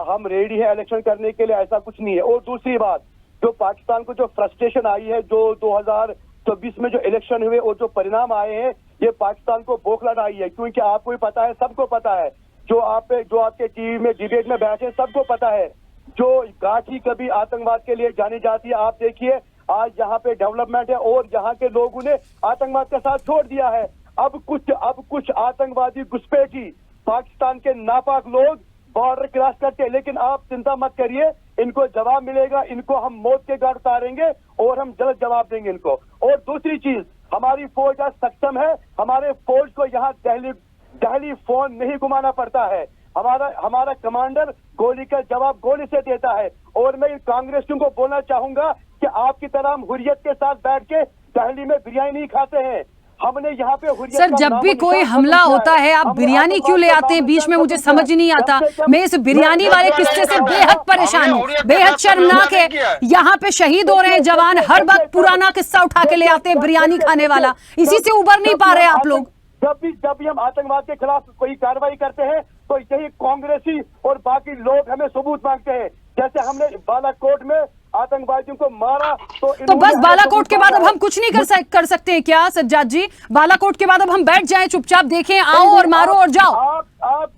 हम रेडी है इलेक्शन करने के लिए, ऐसा कुछ नहीं है। और दूसरी बात, जो पाकिस्तान को जो फ्रस्ट्रेशन आई है, जो 2024 में जो इलेक्शन हुए और जो परिणाम आए हैं, ये पाकिस्तान को बौखलाहट आई है। क्योंकि आपको भी पता है, सबको पता है, जो आपके टीवी में डिबेट में बैठे सबको पता है, जो गांठी कभी आतंकवाद के लिए जानी जाती है, आप देखिए आज यहाँ पे डेवलपमेंट है और यहाँ के लोगों ने आतंकवाद का साथ छोड़ दिया है। अब कुछ आतंकवादी घुसपैठी पाकिस्तान के नापाक लोग बॉर्डर क्रॉस करते हैं, लेकिन आप चिंता मत करिए, इनको जवाब मिलेगा, इनको हम मौत के घाट उतारेंगे और हम जल्द जवाब देंगे इनको। और दूसरी चीज, हमारी फौज आज सक्षम है, हमारे फौज को यहाँ दहली फोन नहीं घुमाना पड़ता है। हमारा कमांडर गोली का जवाब गोली से देता है। और मैं कांग्रेसियों को बोलना चाहूंगा कि आपकी तरह हम हुर्रियत के साथ बैठ के दहली में बिरयानी नहीं खाते हैं, हमने यहाँ पे हुर्रियत सर का जब भी नामो कोई निशान हमला खत्म किया होता है आप हमने बिरयानी क्यों ले आतंकवाद का आते हैं नामो बीच में, निशान मुझे खत्म समझ किया। नहीं आता। कम से कम मैं इस बिरयानी वाले किस्से से बेहद परेशान हूँ, बेहद शर्मनाक है। यहाँ पे शहीद हो रहे हैं जवान, हर वक्त पुराना किस्सा उठा के ले आते हैं, बिरयानी खाने वाला, इसी से उबर नहीं पा रहे आप लोग। जब भी हम आतंकवाद के खिलाफ कोई कार्रवाई करते हैं तो यही कांग्रेसी और बाकी लोग हमें सबूत मांगते हैं। जैसे हमने बालाकोट में आतंकवादियों को मारा तो बस बालाकोट के बाद अब हम कुछ नहीं कर सकते हैं क्या सज्जाद जी? बालाकोट के बाद अब हम बैठ जाएं चुपचाप, देखें, आओ और मारो और जाओ? आप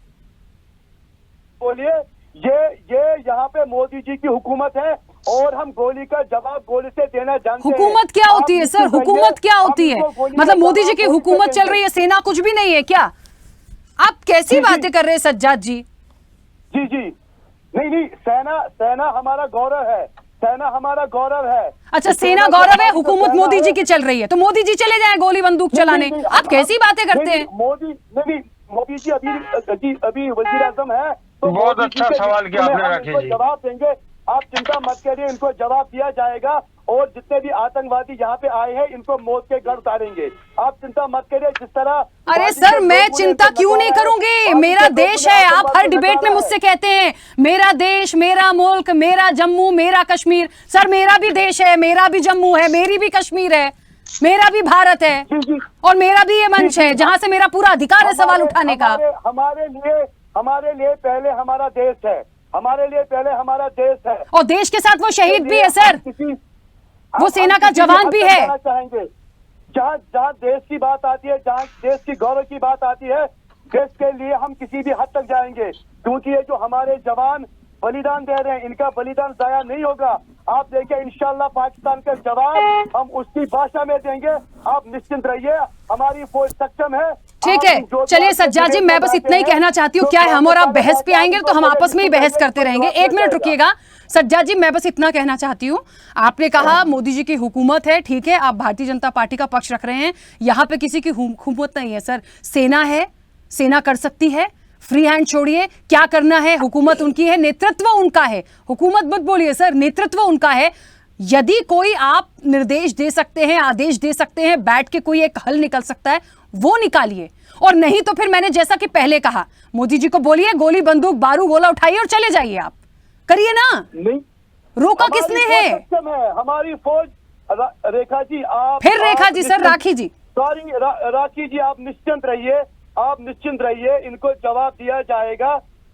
बोलिए, ये यहाँ पे मोदी जी की हुकूमत है और हम गोली का जवाब गोली से देना जानते हैं। हुकूमत क्या होती है सर? हुकूमत क्या होती है? मतलब मोदी जी की हुकूमत चल रही है, सेना कुछ भी नहीं है क्या? आप कैसी बातें कर रहे हैं सज्जाद जी? जी नहीं, सेना हमारा गौरव है, सेना हमारा गौरव है। अच्छा, सेना गौरव है, हुकूमत मोदी जी की चल रही है, तो मोदी जी चले जाएं गोली बंदूक चलाने। आप कैसी बातें करते हैं? मोदी जी अभी वजीर आजम है तो बहुत अच्छा सवाल किया आपने राखी जी। जवाब देंगे, आप चिंता मत करिए, इनको जवाब दिया जाएगा और जितने भी आतंकवादी यहाँ पे आए हैं इनको मौत के घर उतारेंगे। आप चिंता मत करिए। जिस तरह अरे सर मैं चिंता क्यों नहीं करूंगी, मेरा देश है। आप हर डिबेट में मुझसे कहते हैं मेरा देश, मेरा मुल्क, मेरा जम्मू, मेरा कश्मीर। सर मेरा भी देश है, मेरा भी जम्मू है, मेरी भी कश्मीर है, मेरा भी भारत है और मेरा भी ये मंच है जहां से मेरा पूरा अधिकार है सवाल उठाने का। हमारे लिए पहले हमारा देश है, हमारे लिए पहले हमारा देश है और देश के साथ वो शहीद भी है सर, वो सेना का जवान भी है। चाहेंगे जहाँ देश की बात आती है, जहाँ देश की गौरव की बात आती है, देश के लिए हम किसी भी हद तक जाएंगे, क्योंकि ये जो हमारे जवान बलिदान दे रहे हैं इनका बलिदान जाया नहीं होगा। आप देखिए इंशाल्लाह पाकिस्तान का जवाब हम उसकी भाषा में देंगे, आप निश्चिंत रहिए, हमारी फौज सक्षम है। ठीक है, चलिए सज्जाद जी, मैं बस इतना ही कहना चाहती हूँ, क्या है हम और आप बहस पे आएंगे तो हम आपस में ही बहस करते रहेंगे। एक मिनट रुकिएगा सज्जाद जी, मैं बस इतना कहना चाहती हूँ, आपने कहा मोदी जी की हुकूमत है, ठीक है, आप भारतीय जनता पार्टी का पक्ष रख रहे हैं, यहाँ पे किसी की हुकूमत नहीं है सर, सेना है, सेना कर सकती है, फ्री हैंड छोड़िए, क्या करना है हुकूमत उनकी है, नेतृत्व उनका है, हुकूमत मत बोलिए सर, नेतृत्व उनका है। यदि कोई आप निर्देश दे सकते हैं, आदेश दे सकते हैं, बैठ के कोई एक हल निकल सकता है वो निकालिए, और नहीं तो फिर मैंने जैसा कि पहले कहा मोदी जी को बोलिए गोली बंदूक बारू गोला उठाइए और चले जाइए, आप करिए ना। नहीं, रोका किसने है? हमारी फौज रेखा जी, आप फिर रेखा जी सर, राखी जी, सॉरी राखी जी, आप निश्चिंत रहिए, आप निश्चिंत रहिए, इनको जवाब दिया जाएगा,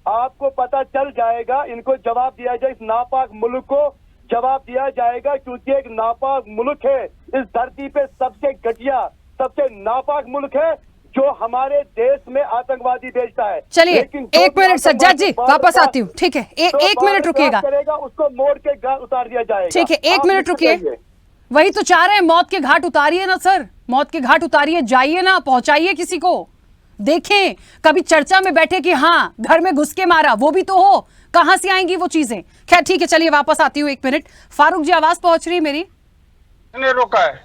आपको पता चल जाएगा, इनको जवाब दिया जाए, इस नापाक मुल्क को जवाब दिया जाएगा, क्योंकि एक नापाक मुल्क है इस धरती पे, सबसे घटिया सबसे नापाक मुल्क है जो हमारे देश में आतंकवादी भेजता है। चलिए एक मिनट सज्जाद जी, वापस आती हूँ, ठीक है, एक मिनट रुकिएगा, उसको मोड़ के घाट उतार दिया जाएगा। ठीक है, एक मिनट रुकिए, वही तो चाह रहे हैं, मौत के घाट उतारिए ना सर, मौत के घाट उतारिए, जाइए ना, पहुंचाइए किसी को, देखें कभी चर्चा में बैठे कि हाँ घर में घुस के मारा, वो भी तो हो, कहां से आएंगी वो चीजें। खैर ठीक है, चलिए वापस आती हूँ, एक मिनट। फारूक जी आवाज पहुंच रही है मेरी? ने रोका है,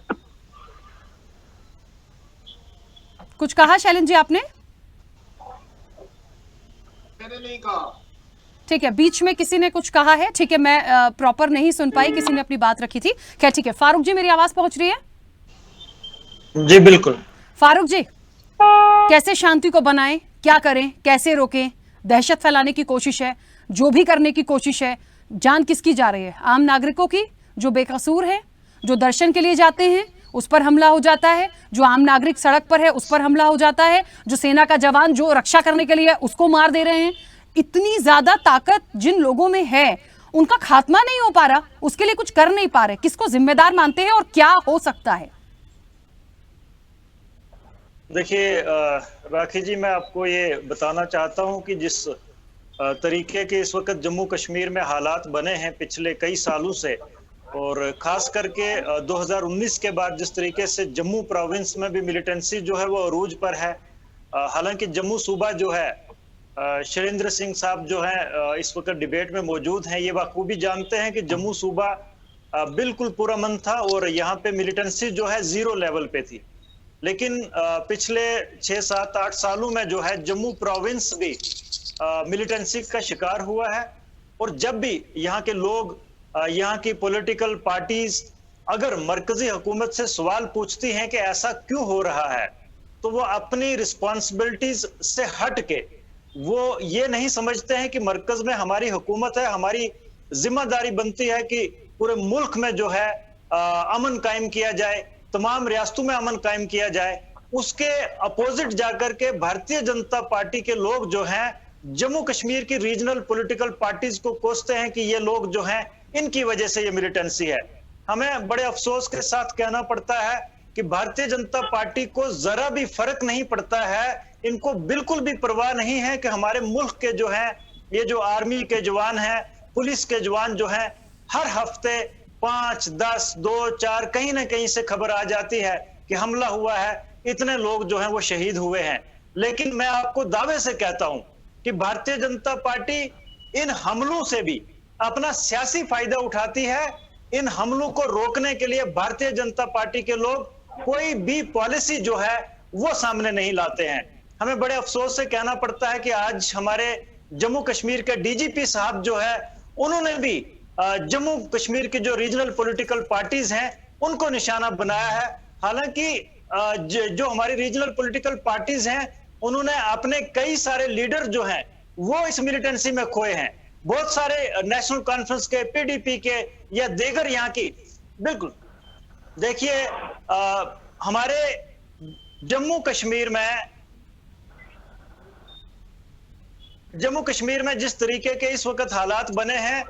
कुछ कहा शैलेंद्र जी आपने? मैंने नहीं कहा। ठीक है, बीच में किसी ने कुछ कहा है, ठीक है, मैं प्रॉपर नहीं सुन पाई, किसी ने अपनी बात रखी थी। खैर ठीक है, फारूक जी मेरी आवाज पहुंच रही है? जी बिल्कुल। फारूक जी, कैसे शांति को बनाएं, क्या करें, कैसे रोकें? दहशत फैलाने की कोशिश है, जो भी करने की कोशिश है, जान किसकी जा रही है? आम नागरिकों की, जो बेकसूर है, जो दर्शन के लिए जाते हैं उस पर हमला हो जाता है, जो आम नागरिक सड़क पर है उस पर हमला हो जाता है, जो सेना का जवान जो रक्षा करने के लिए उसको मार दे रहे हैं। इतनी ज्यादा ताकत जिन लोगों में है उनका खात्मा नहीं हो पा रहा, उसके लिए कुछ कर नहीं पा रहे, किसको जिम्मेदार मानते हैं और क्या हो सकता है? देखिए राखी जी, मैं आपको ये बताना चाहता हूं कि जिस तरीके के इस वक्त जम्मू कश्मीर में हालात बने हैं पिछले कई सालों से, और खास करके 2019 के बाद जिस तरीके से जम्मू प्रोविंस में भी मिलिटेंसी जो है वो अरूज पर है। हालांकि जम्मू सूबा जो है, शैलेंद्र सिंह साहब जो है इस वक्त डिबेट में मौजूद हैं, ये बखूबी जानते हैं कि जम्मू सूबा बिल्कुल पुरअमन था और यहाँ पे मिलिटेंसी जो है 0 लेवल पे थी। लेकिन पिछले 6, 7, 8 सालों में जो है जम्मू प्रोविंस भी मिलिटेंसी का शिकार हुआ है, और जब भी यहाँ के लोग, यहाँ की पॉलिटिकल पार्टीज अगर मरकजी हुकूमत से सवाल पूछती हैं कि ऐसा क्यों हो रहा है, तो वो अपनी रिस्पॉन्सिबिलिटीज से हट के वो ये नहीं समझते हैं कि मरकज में हमारी हुकूमत है, हमारी जिम्मेदारी बनती है कि पूरे मुल्क में जो है अमन कायम किया जाए, तमाम रियासतों में अमन कायम किया जाए। उसके अपोजिट जाकर के भारतीय जनता पार्टी के लोग जो हैं जम्मू कश्मीर की रीजनल पॉलिटिकल पार्टीज को कोसते हैं कि ये लोग जो हैं इनकी वजह से ये मिलिटेंसी है। हमें बड़े अफसोस के साथ कहना पड़ता है कि भारतीय जनता पार्टी को जरा भी फर्क नहीं पड़ता है, इनको बिल्कुल भी परवाह नहीं है कि हमारे मुल्क के जो हैं ये जो आर्मी के जवान हैं, पुलिस के जवान जो हैं, हर हफ्ते 5, 10, 2, 4 कहीं ना कहीं से खबर आ जाती है कि हमला हुआ है, इतने लोग जो हैं वो शहीद हुए हैं। लेकिन मैं आपको दावे से कहता हूं कि भारतीय जनता पार्टी इन हमलों से भी अपना सियासी फायदा उठाती है। इन हमलों को रोकने के लिए भारतीय जनता पार्टी के लोग कोई भी पॉलिसी जो है वो सामने नहीं लाते हैं। हमें बड़े अफसोस से कहना पड़ता है कि आज हमारे जम्मू कश्मीर के डीजीपी साहब जो है उन्होंने भी जम्मू कश्मीर की जो रीजनल पॉलिटिकल पार्टीज हैं उनको निशाना बनाया है। हालांकि जो हमारी रीजनल पॉलिटिकल पार्टीज हैं उन्होंने अपने कई सारे लीडर जो हैं वो इस मिलिटेंसी में खोए हैं। बहुत सारे नेशनल कॉन्फ्रेंस के, पीडीपी के या दीगर यहाँ की, बिल्कुल देखिए हमारे जम्मू कश्मीर में जिस तरीके के इस वक्त हालात बने हैं,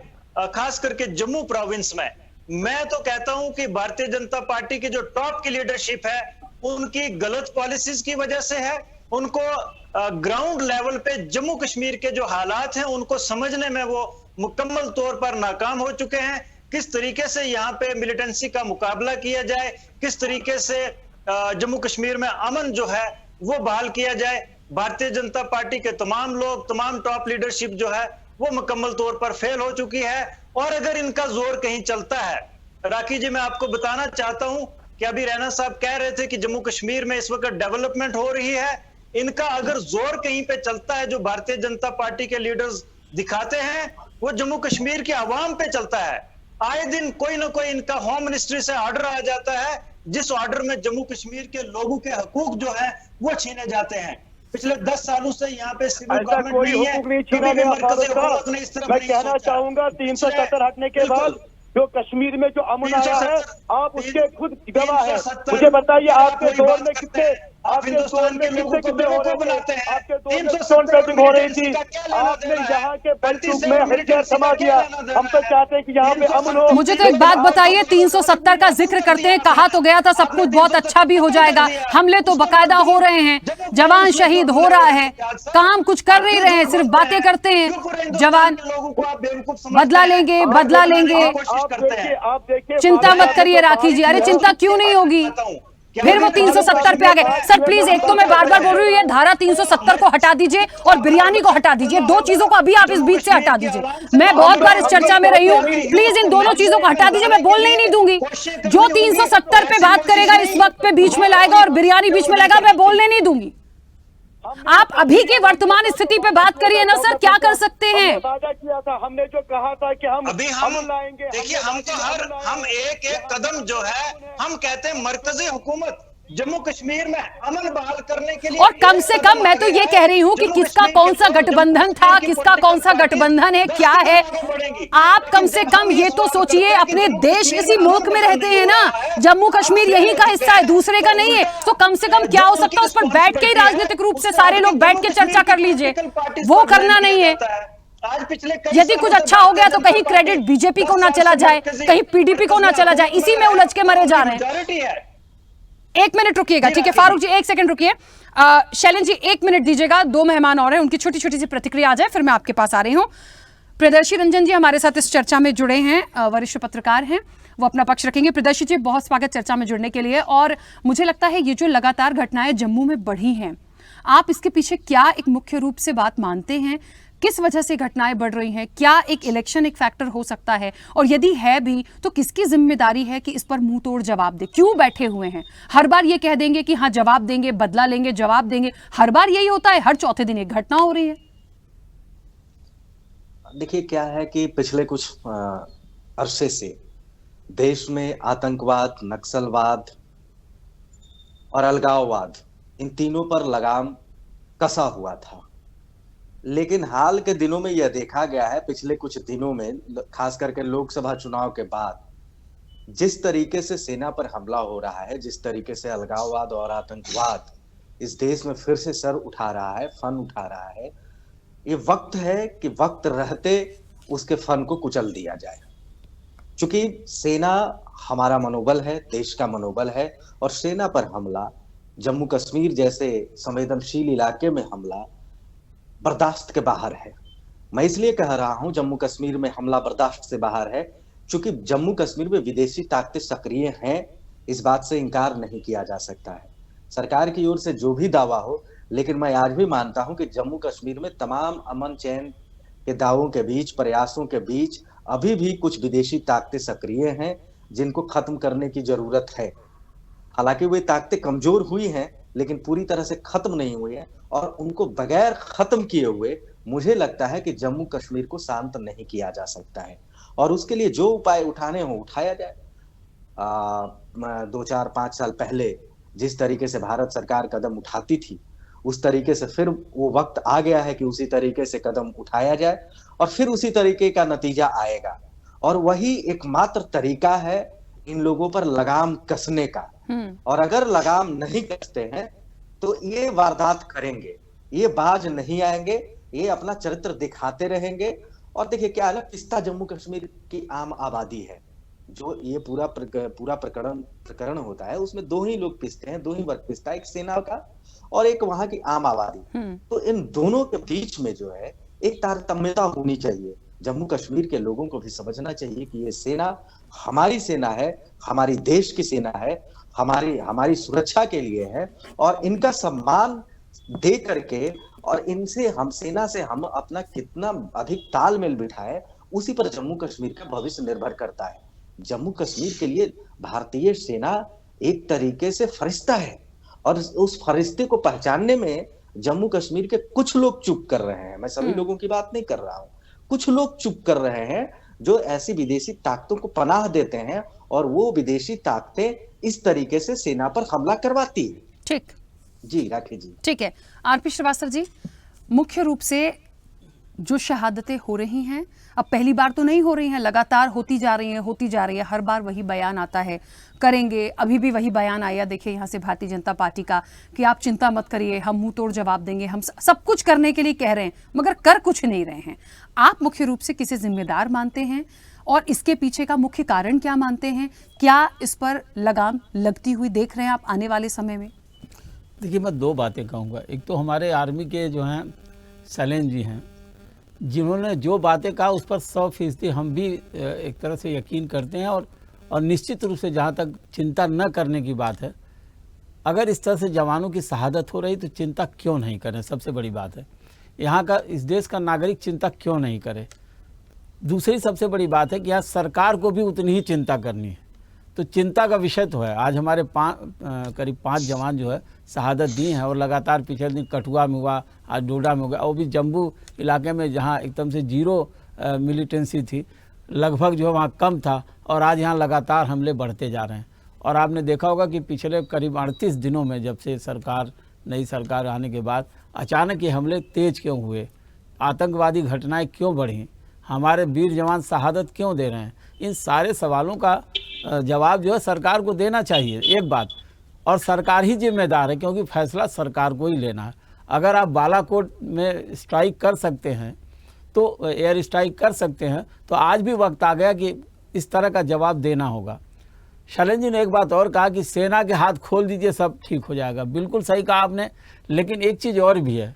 खास करके जम्मू प्रोविंस में, मैं तो कहता हूं कि भारतीय जनता पार्टी की जो टॉप की लीडरशिप है उनकी गलत पॉलिसीज की वजह से है। उनको ग्राउंड लेवल पे जम्मू कश्मीर के जो हालात हैं उनको समझने में वो मुकम्मल तौर पर नाकाम हो चुके हैं। किस तरीके से यहाँ पे मिलिटेंसी का मुकाबला किया जाए, किस तरीके से जम्मू कश्मीर में अमन जो है वो बहाल किया जाए, भारतीय जनता पार्टी के तमाम लोग, तमाम टॉप लीडरशिप जो है वो मुकम्मल तौर पर फेल हो चुकी है। और अगर इनका जोर कहीं चलता है, राखी जी मैं आपको बताना चाहता हूं कि अभी रैना साहब कह रहे थे कि जम्मू कश्मीर में इस वक्त डेवलपमेंट हो रही है, इनका अगर जोर कहीं पे चलता है जो भारतीय जनता पार्टी के लीडर्स दिखाते हैं वो जम्मू कश्मीर के अवाम पे चलता है। आए दिन कोई ना कोई इनका होम मिनिस्ट्री से ऑर्डर आ जाता है जिस ऑर्डर में जम्मू कश्मीर के लोगों के हकूक जो है वो छीने जाते हैं। पिछले 10 सालों से यहाँ पे सिविल गवर्नमेंट नहीं है, कभी भी मरकज़ी हुकूमत ने इस तरफ मैं नहीं कहना सोचा। चाहूंगा 370 हटने के बाद जो कश्मीर में जो अमन आया है आप उसके खुद गवाह है। मुझे बताइए आपके दौर में कितने आपके दौर में कितने हो रहे थे, आपके दौर में स्टोन पेटिंग हो रही थी, आपने यहाँ के बंदूक में हथियार थमा दिया। हम तो चाहते हैं कि यहाँ पे अमन हो। मुझे तो एक बात बताइए, 370 का जिक्र करते हैं, कहा तो गया था सब कुछ बहुत अच्छा भी हो जाएगा, हमले तो बकायदा हो रहे हैं, जवान शहीद हो रहा है, काम कुछ कर नहीं रहे हैं, सिर्फ बातें करते हैं। जवान बदला लेंगे, बदला लेंगे, आप देखिए चिंता मत करिए राखी जी। अरे चिंता क्यों नहीं होगी, फिर वो 370 पे आ गए। सर प्लीज, एक तो मैं बार बार बोल रही हूँ ये धारा 370 को हटा दीजिए और बिरयानी को हटा दीजिए, दो चीजों को अभी आप इस बीच से हटा दीजिए। मैं बहुत बार इस चर्चा में रही हूँ, प्लीज इन दोनों चीजों को हटा दीजिए, मैं बोलने ही नहीं दूंगी। जो 370 पे बात करेगा इस वक्त पे बीच में लाएगा और बिरयानी बीच में लाएगा, मैं बोलने नहीं दूंगी। आप अभी की वर्तमान स्थिति पे बात करिए ना सर, क्या कर सकते हैं। वादा किया था, हमने जो कहा था कि हम अभी हम लाएंगे, देखिए हम एक एक कदम जो है हम कहते हैं मरकजी हुकूमत जम्मू कश्मीर में अमन बहाल करने के लिए, और कम से कम मैं तो ये कह रही हूँ कि किसका कौन सा गठबंधन था, किसका कौन सा गठबंधन है, क्या है। आप कम से कम ये तो सोचिए, अपने देश इसी मुल्क में रहते हैं ना, जम्मू कश्मीर यहीं का हिस्सा है, दूसरे का नहीं है, तो कम से कम क्या हो सकता है उस पर बैठ के ही राजनीतिक रूप से सारे लोग बैठ के चर्चा कर लीजिए। वो करना नहीं है। आज पिछले यदि कुछ अच्छा हो गया तो कहीं क्रेडिट बीजेपी को ना चला जाए, कहीं पीडीपी को ना चला जाए, इसी में उलझ के मरे जा रहे हैं। एक मिनट रुकिएगा, ठीक है फारूक जी, एक सेकंड रुकिए। शैलन जी 1 मिनट दीजिएगा, 2 मेहमान और हैं, उनकी छोटी छोटी सी प्रतिक्रिया आ जाए, फिर मैं आपके पास आ रही हूँ। प्रियदर्शी रंजन जी हमारे साथ इस चर्चा में जुड़े हैं, वरिष्ठ पत्रकार हैं, वो अपना पक्ष रखेंगे। प्रियदर्शी जी बहुत स्वागत चर्चा में जुड़ने के लिए। और मुझे लगता है ये जो लगातार घटनाएं जम्मू में बढ़ी हैं, आप इसके पीछे क्या एक मुख्य रूप से बात मानते हैं, किस वजह से घटनाएं बढ़ रही हैं? क्या एक इलेक्शन एक फैक्टर हो सकता है, और यदि है भी तो किसकी जिम्मेदारी है कि इस पर मुंह तोड़ जवाब दे? क्यों बैठे हुए हैं? हर बार ये कह देंगे कि हाँ जवाब देंगे, बदला लेंगे, जवाब देंगे, हर बार यही होता है, हर चौथे दिन एक घटना हो रही है। देखिए क्या है कि पिछले कुछ अरसे से देश में आतंकवाद, नक्सलवाद और अलगाववाद, इन तीनों पर लगाम कसा हुआ था। लेकिन हाल के दिनों में यह देखा गया है, पिछले कुछ दिनों में, खास करके लोकसभा चुनाव के बाद, जिस तरीके से सेना पर हमला हो रहा है, जिस तरीके से अलगाववाद और आतंकवाद इस देश में फिर से सर उठा रहा है, फन उठा रहा है, ये वक्त है कि वक्त रहते उसके फन को कुचल दिया जाए। क्योंकि सेना हमारा मनोबल है, देश का मनोबल है, और सेना पर हमला, जम्मू कश्मीर जैसे संवेदनशील इलाके में हमला बर्दाश्त के बाहर है। मैं इसलिए कह रहा हूं जम्मू कश्मीर में हमला बर्दाश्त से बाहर है क्योंकि जम्मू कश्मीर में विदेशी ताकतें सक्रिय हैं, इस बात से इनकार नहीं किया जा सकता है। सरकार की ओर से जो भी दावा हो, लेकिन मैं आज भी मानता हूं कि जम्मू कश्मीर में तमाम अमन चैन के दावों के बीच, प्रयासों के बीच अभी भी कुछ विदेशी ताकतें सक्रिय हैं जिनको खत्म करने की जरूरत है। हालांकि वे ताकतें कमजोर हुई हैं, लेकिन पूरी तरह से खत्म नहीं हुई है, और उनको बगैर खत्म किए हुए मुझे लगता है कि जम्मू कश्मीर को शांत नहीं किया जा सकता है। और उसके लिए जो उपाय उठाने हो उठाया जाए। 2-4-5 साल पहले जिस तरीके से भारत सरकार कदम उठाती थी, उस तरीके से फिर वो वक्त आ गया है कि उसी तरीके से कदम उठाया जाए, और फिर उसी तरीके का नतीजा आएगा। और वही एकमात्र तरीका है इन लोगों पर लगाम कसने का। और अगर लगाम नहीं कसते हैं तो ये वारदात करेंगे, ये बाज नहीं आएंगे, ये अपना चरित्र दिखाते रहेंगे। और देखिए क्या है ना, पिस्ता जम्मू कश्मीर की आम आबादी है। जो ये पूरा प्रकरण होता है, उसमें दो ही लोग पिसते हैं, दो ही वर्ग पिसता है, एक सेना का और एक वहां की आम आबादी। तो इन दोनों के बीच में जो है एक तारतम्यता होनी चाहिए। जम्मू कश्मीर के लोगों को भी समझना चाहिए कि ये सेना हमारी सेना है, हमारी देश की सेना है, हमारी सुरक्षा के लिए है, और इनका सम्मान दे करके और इनसे, हम सेना से हम अपना कितना अधिक तालमेल बिठाए, उसी पर जम्मू कश्मीर का भविष्य निर्भर करता है। जम्मू कश्मीर के लिए भारतीय सेना एक तरीके से फरिश्ता है, और उस फरिश्ते को पहचानने में जम्मू कश्मीर के कुछ लोग चुप कर रहे हैं। मैं सभी लोगों की बात नहीं कर रहा हूं, कुछ लोग चुप कर रहे हैं जो ऐसी विदेशी ताकतों को पनाह देते हैं, और वो विदेशी ताकतें इस तरीके से सेना पर हमला करवाती है। ठीक जी राखी जी, ठीक है। आरपी श्रीवास्तव जी, मुख्य रूप से जो शहादतें हो रही हैं, अब पहली बार तो नहीं हो रही हैं, लगातार होती जा रही है। हर बार वही बयान आता है, करेंगे। अभी भी वही बयान आया, देखिए यहाँ से भारतीय जनता पार्टी का, कि आप चिंता मत करिए, हम मुंह तोड़ जवाब देंगे, हम सब कुछ करने के लिए कह रहे हैं, मगर कर कुछ नहीं रहे हैं। आप मुख्य रूप से किसे जिम्मेदार मानते हैं, और इसके पीछे का मुख्य कारण क्या मानते हैं? क्या इस पर लगाम लगती हुई देख रहे हैं आप आने वाले समय में? देखिए, मैं दो बातें कहूँगा। एक तो हमारे आर्मी के जो हैं सैलेन जी हैं, जिन्होंने जो बातें कहा उस पर 100% हम भी एक तरह से यकीन करते हैं। और निश्चित रूप से जहाँ तक चिंता न करने की बात है, अगर इस तरह से जवानों की शहादत हो रही तो चिंता क्यों नहीं करें, सबसे बड़ी बात है। यहाँ का, इस देश का नागरिक चिंता क्यों नहीं करे। दूसरी सबसे बड़ी बात है कि यहाँ सरकार को भी उतनी ही चिंता करनी है। तो चिंता का विषय तो है। आज हमारे करीब 5 जवान जो है शहादत दी हैं, और लगातार पिछले दिन कठुआ में हुआ, आज डोडा में हुआ, वो भी जम्मू इलाके में जहाँ एकदम से 0 मिलिटेंसी थी, लगभग जो है वहाँ कम था, और आज यहाँ लगातार हमले बढ़ते जा रहे हैं। और आपने देखा होगा कि पिछले करीब 38 दिनों में, जब से नई सरकार आने के बाद अचानक ये हमले तेज क्यों हुए, आतंकवादी घटनाएं क्यों बढ़ी, हमारे वीर जवान शहादत क्यों दे रहे हैं, इन सारे सवालों का जवाब जो है सरकार को देना चाहिए, एक बात। और सरकार ही जिम्मेदार है, क्योंकि फैसला सरकार को ही लेना है। अगर आप बालाकोट में स्ट्राइक कर सकते हैं, तो एयर स्ट्राइक कर सकते हैं, तो आज भी वक्त आ गया कि इस तरह का जवाब देना होगा। शैलेंद्र जी ने एक बात और कहा कि सेना के हाथ खोल दीजिए, सब ठीक हो जाएगा। बिल्कुल सही कहा आपने, लेकिन एक चीज़ और भी है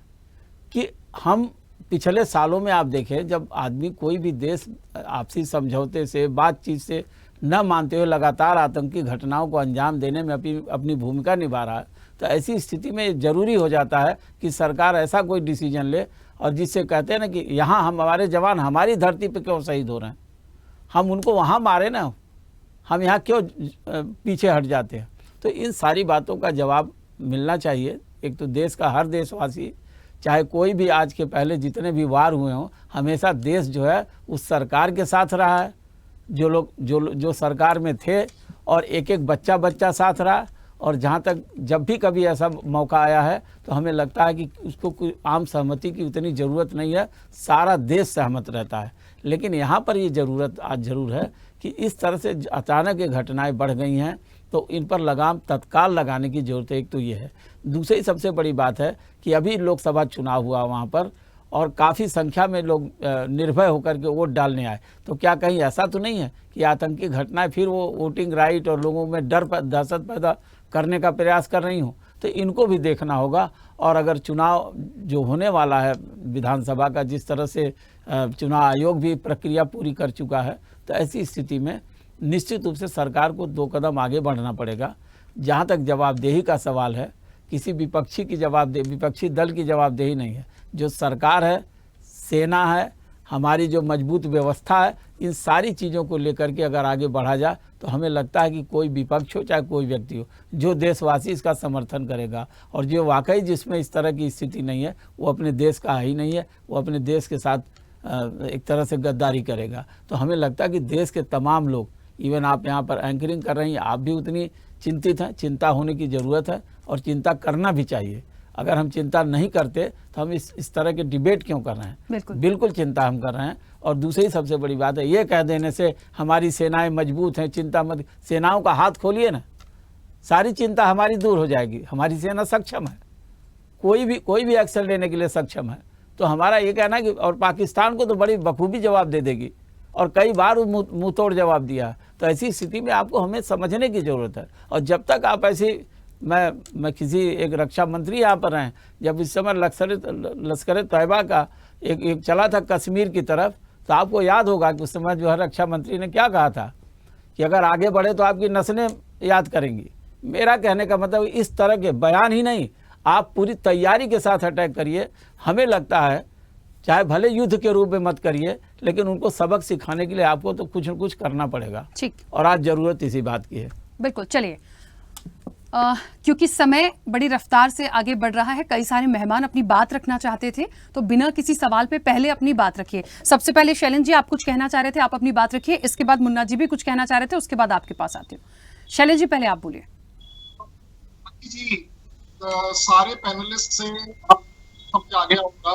कि हम पिछले सालों में आप देखें, जब आदमी कोई भी देश आपसी समझौते से, बातचीत से न मानते हुए लगातार आतंकी घटनाओं को अंजाम देने में अपनी भूमिका निभा रहा है, तो ऐसी स्थिति में ज़रूरी हो जाता है कि सरकार ऐसा कोई डिसीजन ले, और जिससे कहते हैं ना कि यहाँ हमारे जवान हमारी धरती पे क्यों शहीद हो रहे हैं, हम उनको वहाँ मारे ना, हम यहाँ क्यों पीछे हट जाते हैं। तो इन सारी बातों का जवाब मिलना चाहिए। एक तो देश का हर देशवासी, चाहे कोई भी आज के पहले जितने भी वार हुए हों, हमेशा देश जो है उस सरकार के साथ रहा है जो लोग जो सरकार में थे, और एक एक बच्चा साथ रहा। और जहाँ तक जब भी कभी ऐसा मौका आया है तो हमें लगता है कि उसको कोई आम सहमति की उतनी ज़रूरत नहीं है, सारा देश सहमत रहता है। लेकिन यहाँ पर ये ज़रूरत आज ज़रूर है कि इस तरह से अचानक ये घटनाएं बढ़ गई हैं तो इन पर लगाम तत्काल लगाने की ज़रूरत है। एक तो ये है। दूसरी सबसे बड़ी बात है कि अभी लोकसभा चुनाव हुआ वहाँ पर, और काफ़ी संख्या में लोग निर्भय होकर के वोट डालने आए। तो क्या कहीं ऐसा तो नहीं है कि आतंकी घटनाएं फिर वो वोटिंग राइट और लोगों में डर दहशत पैदा करने का प्रयास कर रही हो? तो इनको भी देखना होगा। और अगर चुनाव जो होने वाला है विधानसभा का, जिस तरह से चुनाव आयोग भी प्रक्रिया पूरी कर चुका है, तो ऐसी स्थिति में निश्चित रूप से सरकार को 2 कदम आगे बढ़ना पड़ेगा। जहाँ तक जवाबदेही का सवाल है, किसी विपक्षी दल की जवाबदेही नहीं है। जो सरकार है, सेना है, हमारी जो मजबूत व्यवस्था है, इन सारी चीज़ों को लेकर के अगर आगे बढ़ा जाए तो हमें लगता है कि कोई विपक्ष हो चाहे कोई व्यक्ति हो, जो देशवासी इसका समर्थन करेगा और जो वाकई जिसमें इस तरह की स्थिति नहीं है वो अपने देश का ही नहीं है, वो अपने देश के साथ एक तरह से गद्दारी करेगा। तो हमें लगता है कि देश के तमाम लोग, इवन आप यहाँ पर एंकरिंग कर रही हैं, आप भी उतनी चिंतित हैं। चिंता होने की ज़रूरत है और चिंता करना भी चाहिए। अगर हम चिंता नहीं करते तो हम इस तरह के डिबेट क्यों कर रहे हैं? बिल्कुल चिंता हम कर रहे हैं। और दूसरी सबसे बड़ी बात है, ये कह देने से हमारी सेनाएं मजबूत हैं, चिंता मत, सेनाओं का हाथ खोलिए ना, सारी चिंता हमारी दूर हो जाएगी। हमारी सेना सक्षम है, कोई भी एक्शन लेने के लिए सक्षम है। तो हमारा ये कहना है कि, और पाकिस्तान को तो बड़ी बखूबी जवाब दे देगी और कई बार मुँह तोड़ जवाब दिया। तो ऐसी स्थिति में आपको हमें समझने की ज़रूरत है। और जब तक आप ऐसी, मैं किसी एक रक्षा मंत्री यहाँ पर हैं, जब इस समय लश्कर तैयबा का एक चला था कश्मीर की तरफ, तो आपको याद होगा कि उस समय जो है रक्षा मंत्री ने क्या कहा था कि अगर आगे बढ़े तो आपकी नस्लें याद करेंगी। मेरा कहने का मतलब इस तरह के बयान ही नहीं, आप पूरी तैयारी के साथ अटैक करिए। हमें लगता है चाहे भले युद्ध के रूप में मत करिए, लेकिन उनको सबक सिखाने के लिए आपको तो कुछ न कुछ करना पड़ेगा। ठीक। और आज ज़रूरत इसी बात की है। बिल्कुल। चलिए, क्योंकि समय बड़ी रफ्तार से आगे बढ़ रहा है, कई सारे मेहमान अपनी बात रखना चाहते थे, तो बिना किसी सवाल पे पहले अपनी बात रखिए। सबसे पहले शैलेंद्र जी आप कुछ कहना चाह रहे थे, आप अपनी बात रखिए। इसके बाद मुन्ना जी भी कुछ कहना चाह रहे थे, उसके बाद आपके पास आते हो। शैलेंद्र जी पहले आप बोलिए। जी, सारे पैनलिस्ट से समझ आ गया होगा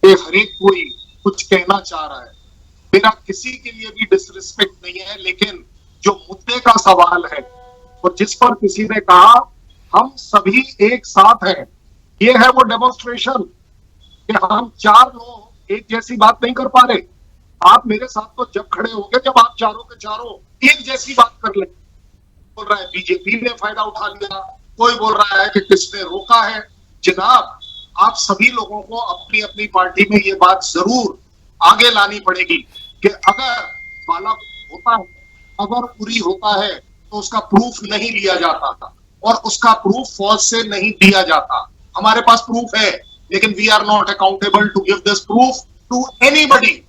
कि हर एक कोई कुछ कहना चाह रहा है। मेरा किसी के लिए भी डिसरिस्पेक्ट नहीं है, लेकिन जो मुद्दे का सवाल है और जिस पर किसी ने कहा हम सभी एक साथ हैं, ये है वो डेमोन्स्ट्रेशन कि हम 4 लोग एक जैसी बात नहीं कर पा रहे। आप मेरे साथ तो जब खड़े होंगे जब आप चारों के चारों एक जैसी बात कर ले। बोल रहा है बीजेपी ने फायदा उठा लिया, कोई बोल रहा है कि किसने रोका है। जनाब, आप सभी लोगों को अपनी अपनी पार्टी में ये बात जरूर आगे लानी पड़ेगी कि अगर बाला होता है, अगर उरी होता है, तो उसका प्रूफ नहीं लिया जाता था और उसका प्रूफ फौज से नहीं दिया जाता। हमारे पास प्रूफ है, लेकिन we are not accountable to give this proof to anybody.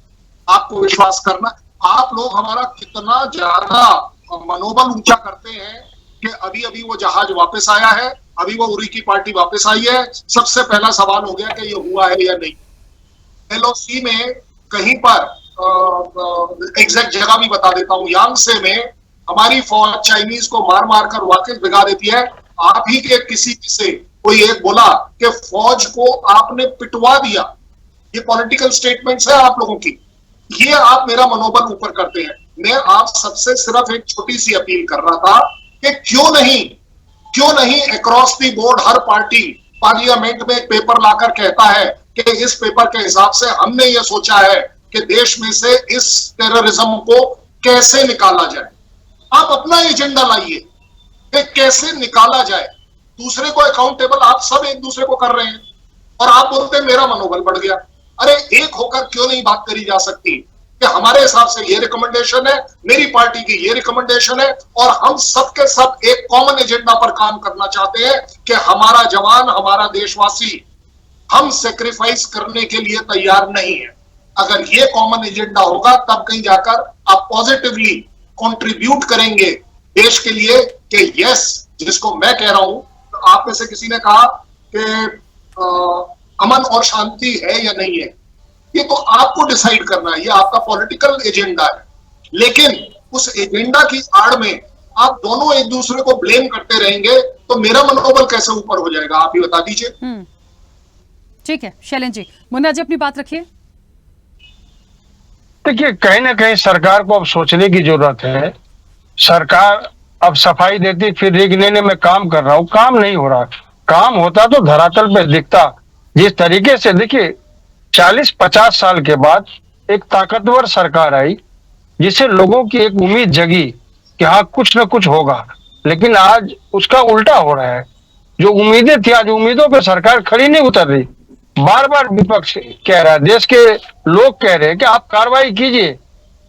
आपको विश्वास करना, आप लोग हमारा कितना ज्यादा मनोबल ऊंचा करते हैं कि अभी अभी वो जहाज वापस आया है, अभी वो उरी की पार्टी वापस आई है। सबसे पहला सवाल हो गया कि ये हुआ है या नहीं। एलओसी में कहीं पर एग्जैक्ट जगह भी बता देता हूं, यांगसे में हमारी फौज चाइनीज को मार मार कर वाकई भिगा देती है। आप ही के किसी से कोई एक बोला कि फौज को आपने पिटवा दिया। ये पॉलिटिकल स्टेटमेंट्स है आप लोगों की, ये आप मेरा मनोबल ऊपर करते हैं। मैं आप सबसे सिर्फ एक छोटी सी अपील कर रहा था कि क्यों नहीं across the board her party parliament में एक पेपर लाकर कहता है कि इस पेपर के हिसाब से हमने ये सोचा है कि देश में से इस टेररिज्म को कैसे निकाला जाए। आप अपना एजेंडा लाइए कि कैसे निकाला जाए। दूसरे को अकाउंटेबल आप सब एक दूसरे को कर रहे हैं और आप बोलते हैं मेरा मनोबल बढ़ गया। अरे एक होकर क्यों नहीं बात करी जा सकती कि हमारे हिसाब से ये रिकमेंडेशन है, मेरी पार्टी की ये रिकमेंडेशन है और हम सब के सब एक कॉमन एजेंडा पर काम करना चाहते हैं कि हमारा जवान, हमारा देशवासी, हम सेक्रीफाइस करने के लिए तैयार नहीं है। अगर ये कॉमन एजेंडा होगा तब कहीं जाकर आप पॉजिटिवली कंट्रीब्यूट करेंगे देश के लिए कि यस, जिसको मैं कह रहा हूं। तो आप में से किसी ने कहा कि अमन और शांति है या नहीं है, ये तो आपको डिसाइड करना है, ये आपका पॉलिटिकल एजेंडा है। लेकिन उस एजेंडा की आड़ में आप दोनों एक दूसरे को ब्लेम करते रहेंगे तो मेरा मनोबल कैसे ऊपर हो जाएगा, आप ही बता दीजिए। ठीक है शैलेंद्र जी, मुन्ना जी अपनी बात रखिए। देखिए, कहीं ना कहीं सरकार को अब सोचने की जरूरत है। सरकार अब सफाई देती फिर रिगने में काम कर रहा हूं, काम नहीं हो रहा। काम होता तो धरातल पे दिखता। जिस तरीके से देखिए 40-50 साल के बाद एक ताकतवर सरकार आई जिससे लोगों की एक उम्मीद जगी कि हाँ कुछ न कुछ होगा, लेकिन आज उसका उल्टा हो रहा है। जो उम्मीदें थी आज उम्मीदों पे सरकार खड़ी नहीं उतर रही। बार बार विपक्ष कह रहा है, देश के लोग कह रहे हैं कि आप कार्रवाई कीजिए।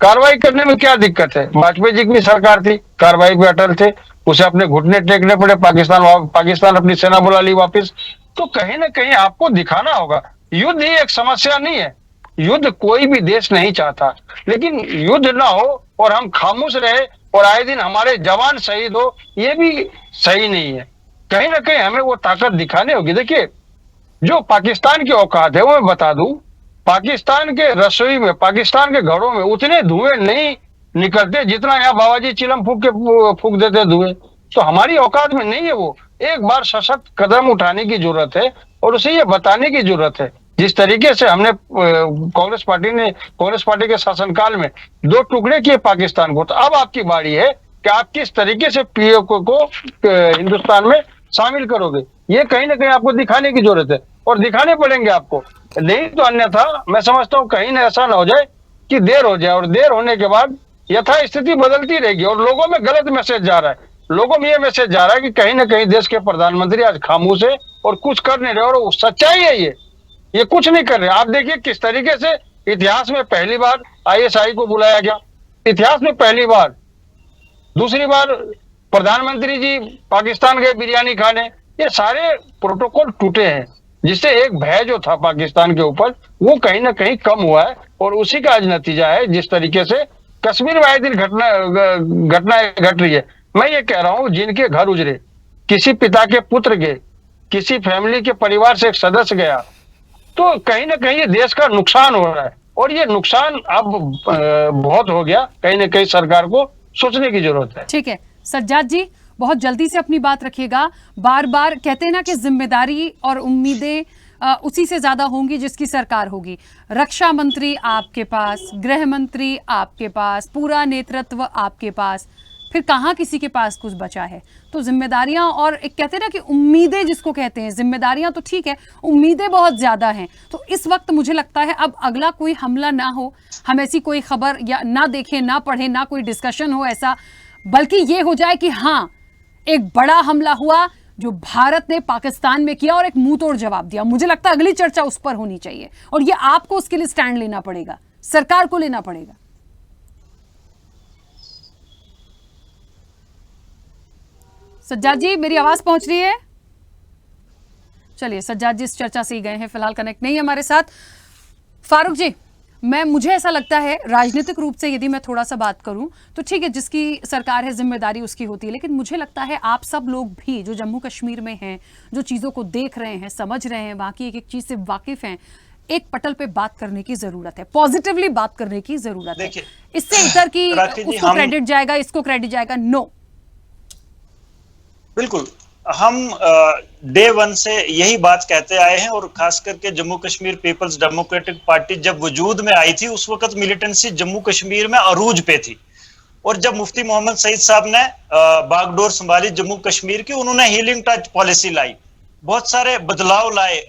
कार्रवाई करने में क्या दिक्कत है? वाजपेयी जी की भी सरकार थी, कार्रवाई पे अटल थे, उसे अपने घुटने टेकने पड़े, पाकिस्तान अपनी सेना बुला ली वापस। तो कहीं ना कहीं आपको दिखाना होगा युद्ध ही एक समस्या नहीं है। युद्ध कोई भी देश नहीं चाहता, लेकिन युद्ध ना हो और हम खामोश रहे और आए दिन हमारे जवान शहीद हो, ये भी सही नहीं है। कहीं ना कहीं हमें वो ताकत दिखानी होगी। देखिए, जो पाकिस्तान की औकात है वो मैं बता दूं, पाकिस्तान के रसोई में, पाकिस्तान के घरों में उतने धुएं नहीं निकलते जितना यहाँ बाबाजी चिलम फूक देते धुएं। तो हमारी औकात में नहीं है वो। एक बार सशक्त कदम उठाने की जरूरत है और उसे ये बताने की जरूरत है। जिस तरीके से हमने कांग्रेस पार्टी के शासनकाल में 2 टुकड़े किए पाकिस्तान को, तो अब आपकी बारी है कि आप किस तरीके से पीओके को हिंदुस्तान में शामिल करोगे। ये कहीं ना कहीं आपको दिखाने की जरूरत है और दिखाने पड़ेंगे आपको, नहीं तो अन्यथा मैं समझता हूँ कहीं ना ऐसा ना हो जाए कि देर हो जाए और देर होने के बाद यथा स्थिति बदलती रहेगी और लोगों में गलत मैसेज जा रहा है। लोगों में ये मैसेज जा रहा है कि कहीं ना कहीं देश के प्रधानमंत्री आज खामोश है और कुछ कर नहीं रहे, और सच्चाई है ये कुछ नहीं कर रहे। आप देखिए किस तरीके से इतिहास में पहली बार ISI को बुलाया गया, इतिहास में पहली बार। दूसरी बार प्रधानमंत्री जी पाकिस्तान गए बिरयानी खाने। ये सारे प्रोटोकॉल टूटे हैं, जिससे एक भय जो था पाकिस्तान के ऊपर वो कहीं ना कहीं कम हुआ है और उसी का आज नतीजा है जिस तरीके से कश्मीर में आए दिन घटनाएं घट रही है। मैं ये कह रहा हूं, जिनके घर उजरे, किसी पिता के पुत्र के, किसी फैमिली के परिवार से एक सदस्य गया, तो कहीं ना कहीं ये देश का नुकसान हो रहा है और ये नुकसान अब बहुत हो गया। कहीं ना कहीं सरकार को सोचने की जरूरत है। ठीक है सज्जाद जी, बहुत जल्दी से अपनी बात रखिएगा। बार बार कहते हैं ना कि जिम्मेदारी और उम्मीदें उसी से ज्यादा होंगी जिसकी सरकार होगी। रक्षा मंत्री आपके पास, गृह मंत्री आपके पास, पूरा नेतृत्व आपके पास, फिर कहाँ किसी के पास कुछ बचा है? तो जिम्मेदारियां और एक कहते हैं ना कि उम्मीदें जिसको कहते हैं, जिम्मेदारियां तो ठीक है, उम्मीदें बहुत ज्यादा हैं। तो इस वक्त मुझे लगता है अब अगला कोई हमला ना हो, हम ऐसी कोई खबर या ना देखें, ना पढ़ें, ना कोई डिस्कशन हो ऐसा, बल्कि ये हो जाए कि हाँ एक बड़ा हमला हुआ जो भारत ने पाकिस्तान में किया और एक मुंह तोड़ जवाब दिया। मुझे लगता है अगली चर्चा उस पर होनी चाहिए और ये आपको उसके लिए स्टैंड लेना पड़ेगा, सरकार को लेना पड़ेगा। सज्जाद जी मेरी आवाज पहुंच रही है? चलिए सज्जाद जी इस चर्चा से ही गए हैं, फिलहाल कनेक्ट नहीं है हमारे साथ। फारूक जी, मुझे ऐसा लगता है राजनीतिक रूप से यदि मैं थोड़ा सा बात करूं तो ठीक है, जिसकी सरकार है जिम्मेदारी उसकी होती है, लेकिन मुझे लगता है आप सब लोग भी जो जम्मू कश्मीर में हैं, जो चीज़ों को देख रहे हैं, समझ रहे हैं, वहाँ की एक एक चीज़ से वाकिफ हैं, एक पटल पे बात करने की जरूरत है, पॉजिटिवली बात करने की जरूरत है। इससे इधर की उसको क्रेडिट जाएगा, इसको क्रेडिट जाएगा, नो। बिल्कुल, हम डे 1 से यही बात कहते आए हैं और खास करके जम्मू कश्मीर पीपल्स डेमोक्रेटिक पार्टी जब वजूद में आई थी उस वक्त मिलिटेंसी जम्मू कश्मीर में अरूज पे थी। और जब मुफ्ती मोहम्मद सईद साहब ने बागडोर संभाली जम्मू कश्मीर की, उन्होंने हीलिंग टच पॉलिसी लाई, बहुत सारे बदलाव लाए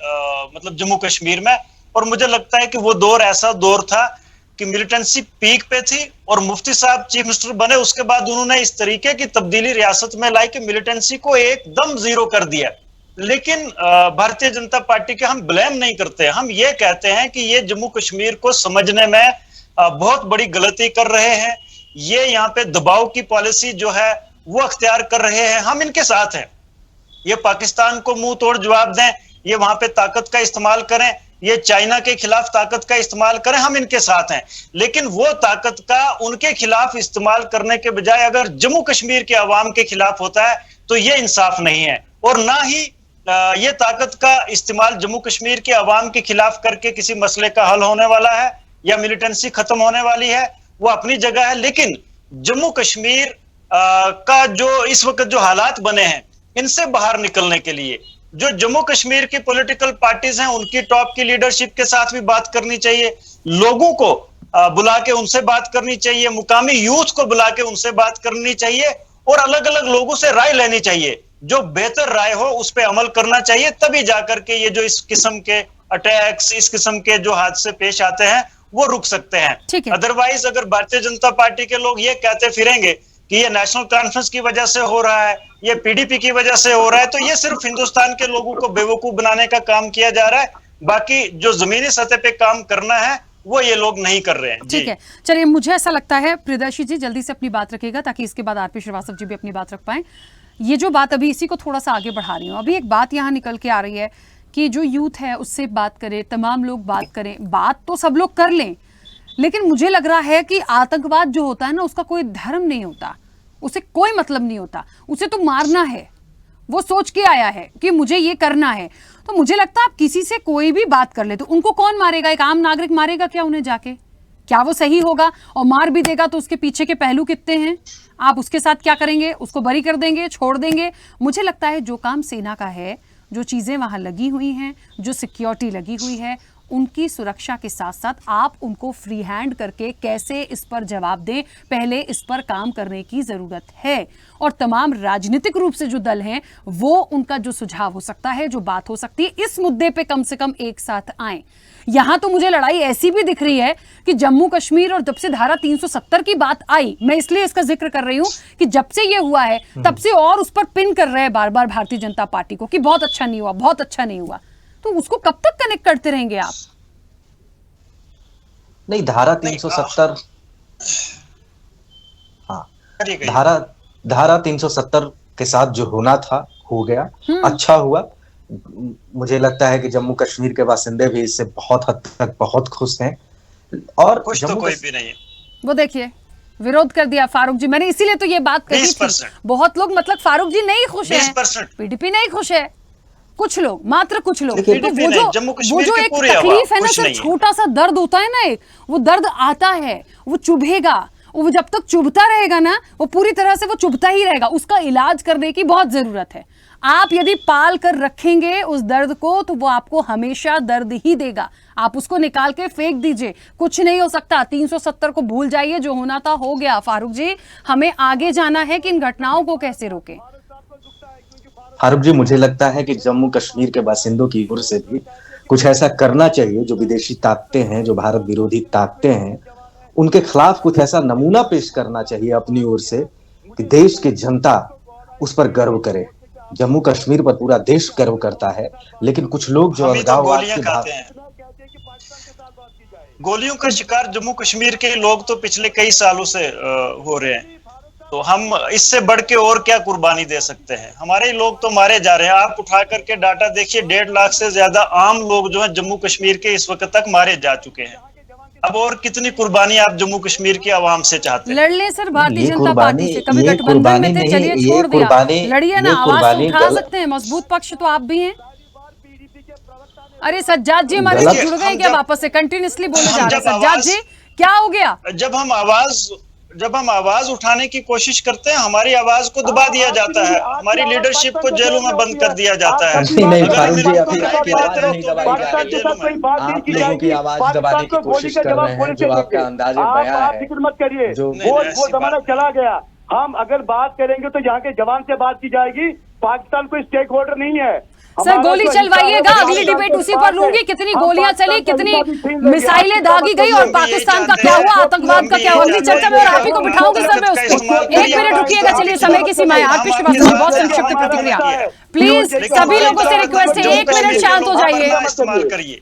मतलब जम्मू कश्मीर में। और मुझे लगता है कि वो दौर ऐसा दौर था कि मिलिटेंसी पीक पे थी और मुफ्ती साहब चीफ मिनिस्टर बने, उसके बाद उन्होंने इस तरीके की तब्दीली रियासत में लाई कि मिलिटेंसी को एकदम जीरो कर दिया। लेकिन भारतीय जनता पार्टी के हम ब्लेम नहीं करते, हम ये कहते हैं कि ये जम्मू कश्मीर को समझने में बहुत बड़ी गलती कर रहे हैं। ये यहाँ पे दबाव की पॉलिसी जो है वो अख्तियार कर रहे हैं, हम इनके साथ हैं। ये पाकिस्तान को मुंह तोड़ जवाब दें, ये वहां पे ताकत का इस्तेमाल करें, ये चाइना के खिलाफ ताकत का इस्तेमाल करें, हम इनके साथ हैं। लेकिन वो ताकत का उनके खिलाफ इस्तेमाल करने के बजाय अगर जम्मू कश्मीर के अवाम के खिलाफ होता है तो ये इंसाफ नहीं है। और ना ही ये ताकत का इस्तेमाल जम्मू कश्मीर के अवाम के खिलाफ करके किसी मसले का हल होने वाला है या मिलिटेंसी खत्म होने वाली है, वो अपनी जगह है। लेकिन जम्मू कश्मीर का जो इस वक्त जो हालात बने हैं इनसे बाहर निकलने के लिए जो जम्मू कश्मीर की पॉलिटिकल पार्टीज हैं उनकी टॉप की लीडरशिप के साथ भी बात करनी चाहिए, लोगों को बुला के उनसे बात करनी चाहिए, मुकामी यूथ को बुला के उनसे बात करनी चाहिए और अलग अलग लोगों से राय लेनी चाहिए। जो बेहतर राय हो उस पर अमल करना चाहिए, तभी जाकर के ये जो इस किस्म के अटैक्स, इस किस्म के जो हादसे पेश आते हैं वो रुक सकते हैं। अदरवाइज अगर भारतीय जनता पार्टी के लोग ये कहते फिरेंगे कि ये नेशनल कॉन्फ्रेंस की वजह से हो रहा है, ये पीडीपी की वजह से हो रहा है, तो ये सिर्फ हिंदुस्तान के लोगों को बेवकूफ बनाने का काम किया जा रहा है। बाकी जो जमीनी सतह पे काम करना है वो ये लोग नहीं कर रहे हैं। ठीक है, चलिए, मुझे ऐसा लगता है प्रियदर्शी जी जल्दी से अपनी बात रखिएगा ताकि इसके बाद आरपी श्रीवास्तव जी भी अपनी बात रख पाए। ये जो बात अभी इसी को थोड़ा सा आगे बढ़ा रही हूँ, अभी एक बात यहाँ निकल के आ रही है कि जो यूथ है उससे बात करें, तमाम लोग बात करें, बात तो सब लोग कर लें, लेकिन मुझे लग रहा है कि आतंकवाद जो होता है ना उसका कोई धर्म नहीं होता, उसे कोई मतलब नहीं होता, उसे तो मारना है, वो सोच के आया है कि मुझे ये करना है। तो मुझे लगता है आप किसी से कोई भी बात कर ले तो उनको कौन मारेगा? एक आम नागरिक मारेगा क्या उन्हें जाके? क्या वो सही होगा? और मार भी देगा तो उसके पीछे के पहलू कितने हैं? आप उसके साथ क्या करेंगे? उसको बरी कर देंगे, छोड़ देंगे? मुझे लगता है जो काम सेना का है, जो चीजें वहां लगी हुई हैं, जो सिक्योरिटी लगी हुई है, उनकी सुरक्षा के साथ साथ आप उनको फ्री हैंड करके कैसे इस पर जवाब दें, पहले इस पर काम करने की जरूरत है। और तमाम राजनीतिक रूप से जो दल हैं वो उनका जो सुझाव हो सकता है, जो बात हो सकती है, इस मुद्दे पे कम से कम एक साथ आएं। यहां तो मुझे लड़ाई ऐसी भी दिख रही है कि जम्मू कश्मीर और जब से धारा 370 की बात आई, मैं इसलिए इसका जिक्र कर रही हूं कि जब से ये हुआ है तब से और उस पर पिन कर रहे हैं बार बार भारतीय जनता पार्टी को कि बहुत अच्छा नहीं हुआ, बहुत अच्छा नहीं हुआ। तो उसको कब तक कनेक्ट करते रहेंगे आप? नहीं, धारा 370, हाँ, धारा 370 के साथ जो होना था हो गया, अच्छा हुआ। मुझे लगता है कि जम्मू कश्मीर के बासिंदे भी इससे बहुत हद तक बहुत खुश हैं। और खुश तो कोई भी नहीं है। वो देखिए विरोध कर दिया फारूक जी, मैंने इसीलिए तो ये बात कही थी। बहुत लोग, मतलब फारूक जी नहीं खुश है, पीडीपी नहीं खुश है, कुछ लोग, मात्र कुछ लोग। तो वो जो एक तकलीफ है ना सर, छोटा सा दर्द होता है ना, एक वो दर्द आता है, वो चुभेगा, वो जब तक चुभता रहेगा ना, वो पूरी तरह से वो चुभता ही रहेगा। उसका इलाज करने की बहुत जरूरत है। आप यदि पाल कर रखेंगे उस दर्द को तो वो आपको हमेशा दर्द ही देगा। आप उसको निकाल के फेंक दीजिए, कुछ नहीं हो सकता। 370 को भूल जाइए, जो होना था हो गया। फारूक जी, हमें आगे जाना है कि इन घटनाओं को कैसे रोकें? फारूक जी, मुझे लगता है कि जम्मू कश्मीर के बासिंदों की ओर से भी कुछ ऐसा करना चाहिए। जो विदेशी ताकतें हैं, जो भारत विरोधी ताकतें हैं, उनके खिलाफ कुछ ऐसा नमूना पेश करना चाहिए अपनी ओर से कि देश की जनता उस पर गर्व करे। जम्मू कश्मीर पर पूरा देश गर्व करता है, लेकिन कुछ लोग जो अलगाववाद की गोलियों का शिकार जम्मू कश्मीर के लोग तो पिछले कई सालों से हो रहे हैं। तो हम इससे बढ़ के और क्या कुर्बानी दे सकते हैं? हमारे लोग तो मारे जा रहे हैं। आप उठा करके डाटा देखिए, 1.5 लाख से ज्यादा आम लोग जो है जम्मू कश्मीर के इस वक्त तक मारे जा चुके हैं। अब और कितनी कुर्बानी आप जम्मू कश्मीर की आवाम से चाहते हैं? लड़ ले सर भारतीय जनता पार्टी से, कभी गठबंधन में थे, चलिए छोड़ दिया, लड़िए ना, आवाज तो उठा सकते हैं, मजबूत पक्ष तो आप भी हैं। अरे सज्जाद जी हमारे जुड़ गए क्या वापस से? कंटिन्यूसली बोले जा रहे हैं। सज्जाद जी क्या हो गया? जब हम आवाज उठाने की कोशिश करते हैं, हमारी आवाज को दबा दिया जाता है, हमारी लीडरशिप को जेलों में बंद कर दिया जाता है। नहीं, फारूक जी, अभी आपकी आवाज नहीं दबाई जा रही। आप लोगों की आवाज दबाने की कोशिश कर रहे हैं। जो आपका अंदाज़े बयां है, फिक्र मत करिए, वो जमाना चला गया। हम अगर बात करेंगे तो यहाँ के जवान से बात की जाएगी। पाकिस्तान कोई स्टेक होल्डर नहीं है। सर गोली चलवाइएगा, अगली डिबेट उसी पर लूंगी। कितनी गोलियां चली, कितनी मिसाइलें दागी गई और पाकिस्तान का क्या हुआ, आतंकवाद का क्या हुआ, अगली चर्चा में और आप ही को बिठाऊंगी सर मैं उसको। 1 मिनट रुकिएगा, चलिए समय की सीमा है। आरपी श्रीवास्तव बहुत संक्षिप्त प्रतिक्रिया प्लीज, सभी लोगों से रिक्वेस्ट है, 1 मिनट शांत हो जाइए।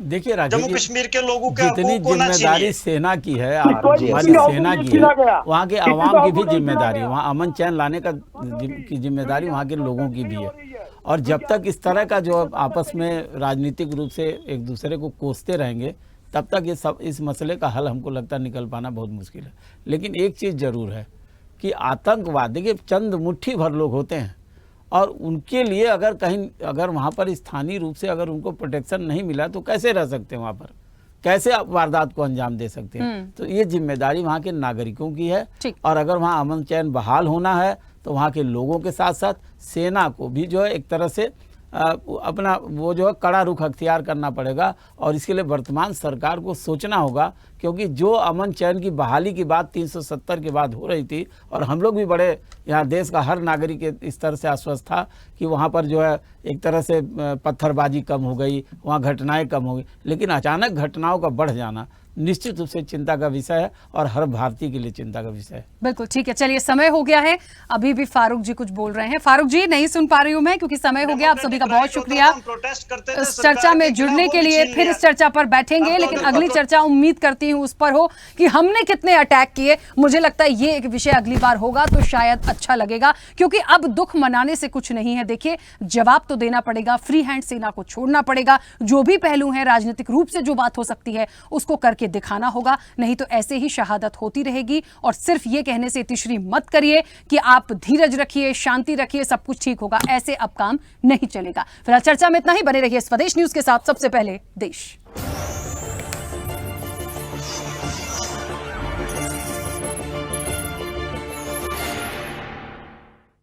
देखिए राकेश, जम्मू कश्मीर के लोगों के जितनी जिम्मेदारी सेना की है, हमारी सेना की है, वहाँ के आवाम की भी जिम्मेदारी, वहाँ अमन चैन लाने की जिम्मेदारी वहाँ के लोगों की भी है। और जब तक इस तरह का जो आपस में राजनीतिक रूप से एक दूसरे को कोसते रहेंगे, तब तक ये सब इस मसले का हल हमको लगता है निकल पाना बहुत मुश्किल है। लेकिन एक चीज़ ज़रूर है कि आतंकवाद, देखिए चंद मुट्ठी भर लोग होते हैं और उनके लिए अगर वहाँ पर स्थानीय रूप से अगर उनको प्रोटेक्शन नहीं मिला तो कैसे रह सकते हैं वहाँ पर? कैसे आप वारदात को अंजाम दे सकते हैं। तो ये जिम्मेदारी वहाँ के नागरिकों की है। और अगर वहाँ अमन चैन बहाल होना है तो वहाँ के लोगों के साथ साथ सेना को भी जो है एक तरह से अपना वो जो है कड़ा रुख अख्तियार करना पड़ेगा। और इसके लिए वर्तमान सरकार को सोचना होगा, क्योंकि जो अमन चैन की बहाली की बात 370 के बाद हो रही थी, और हम लोग भी बड़े यहाँ देश का हर नागरिक इस तरह से आश्वस्त था कि वहाँ पर जो है एक तरह से पत्थरबाजी कम हो गई, वहाँ घटनाएं कम हो गई, लेकिन अचानक घटनाओं का बढ़ जाना निश्चित रूप से चिंता का विषय है और हर भारतीय के लिए चिंता का विषय है। बिल्कुल ठीक है, चलिए समय हो गया है। अभी भी फारूक जी कुछ बोल रहे हैं। फारूक जी नहीं सुन पा रही हूं मैं क्योंकि समय हो गया। आप सभी का बहुत शुक्रिया इस चर्चा में जुड़ने के लिए। फिर इस चर्चा पर बैठेंगे, लेकिन अगली चर्चा उम्मीद करती हूँ उस पर हो कि हमने कितने अटैक किए। मुझे लगता है ये एक विषय अगली बार होगा तो शायद अच्छा लगेगा, क्योंकि अब दुख मनाने से कुछ नहीं है। देखिए जवाब तो देना पड़ेगा, फ्री हैंड सेना को छोड़ना पड़ेगा, जो भी पहलू है राजनीतिक रूप से जो बात हो सकती है उसको करके दिखाना होगा, नहीं तो ऐसे ही शहादत होती रहेगी। और सिर्फ ये कहने से तिश्री मत करिए कि आप धीरज रखिए, शांति रखिए, सब कुछ ठीक होगा, ऐसे अब काम नहीं चलेगा। फिलहाल चर्चा में इतना ही। बने रहिए स्वदेश न्यूज के साथ। सबसे पहले देश।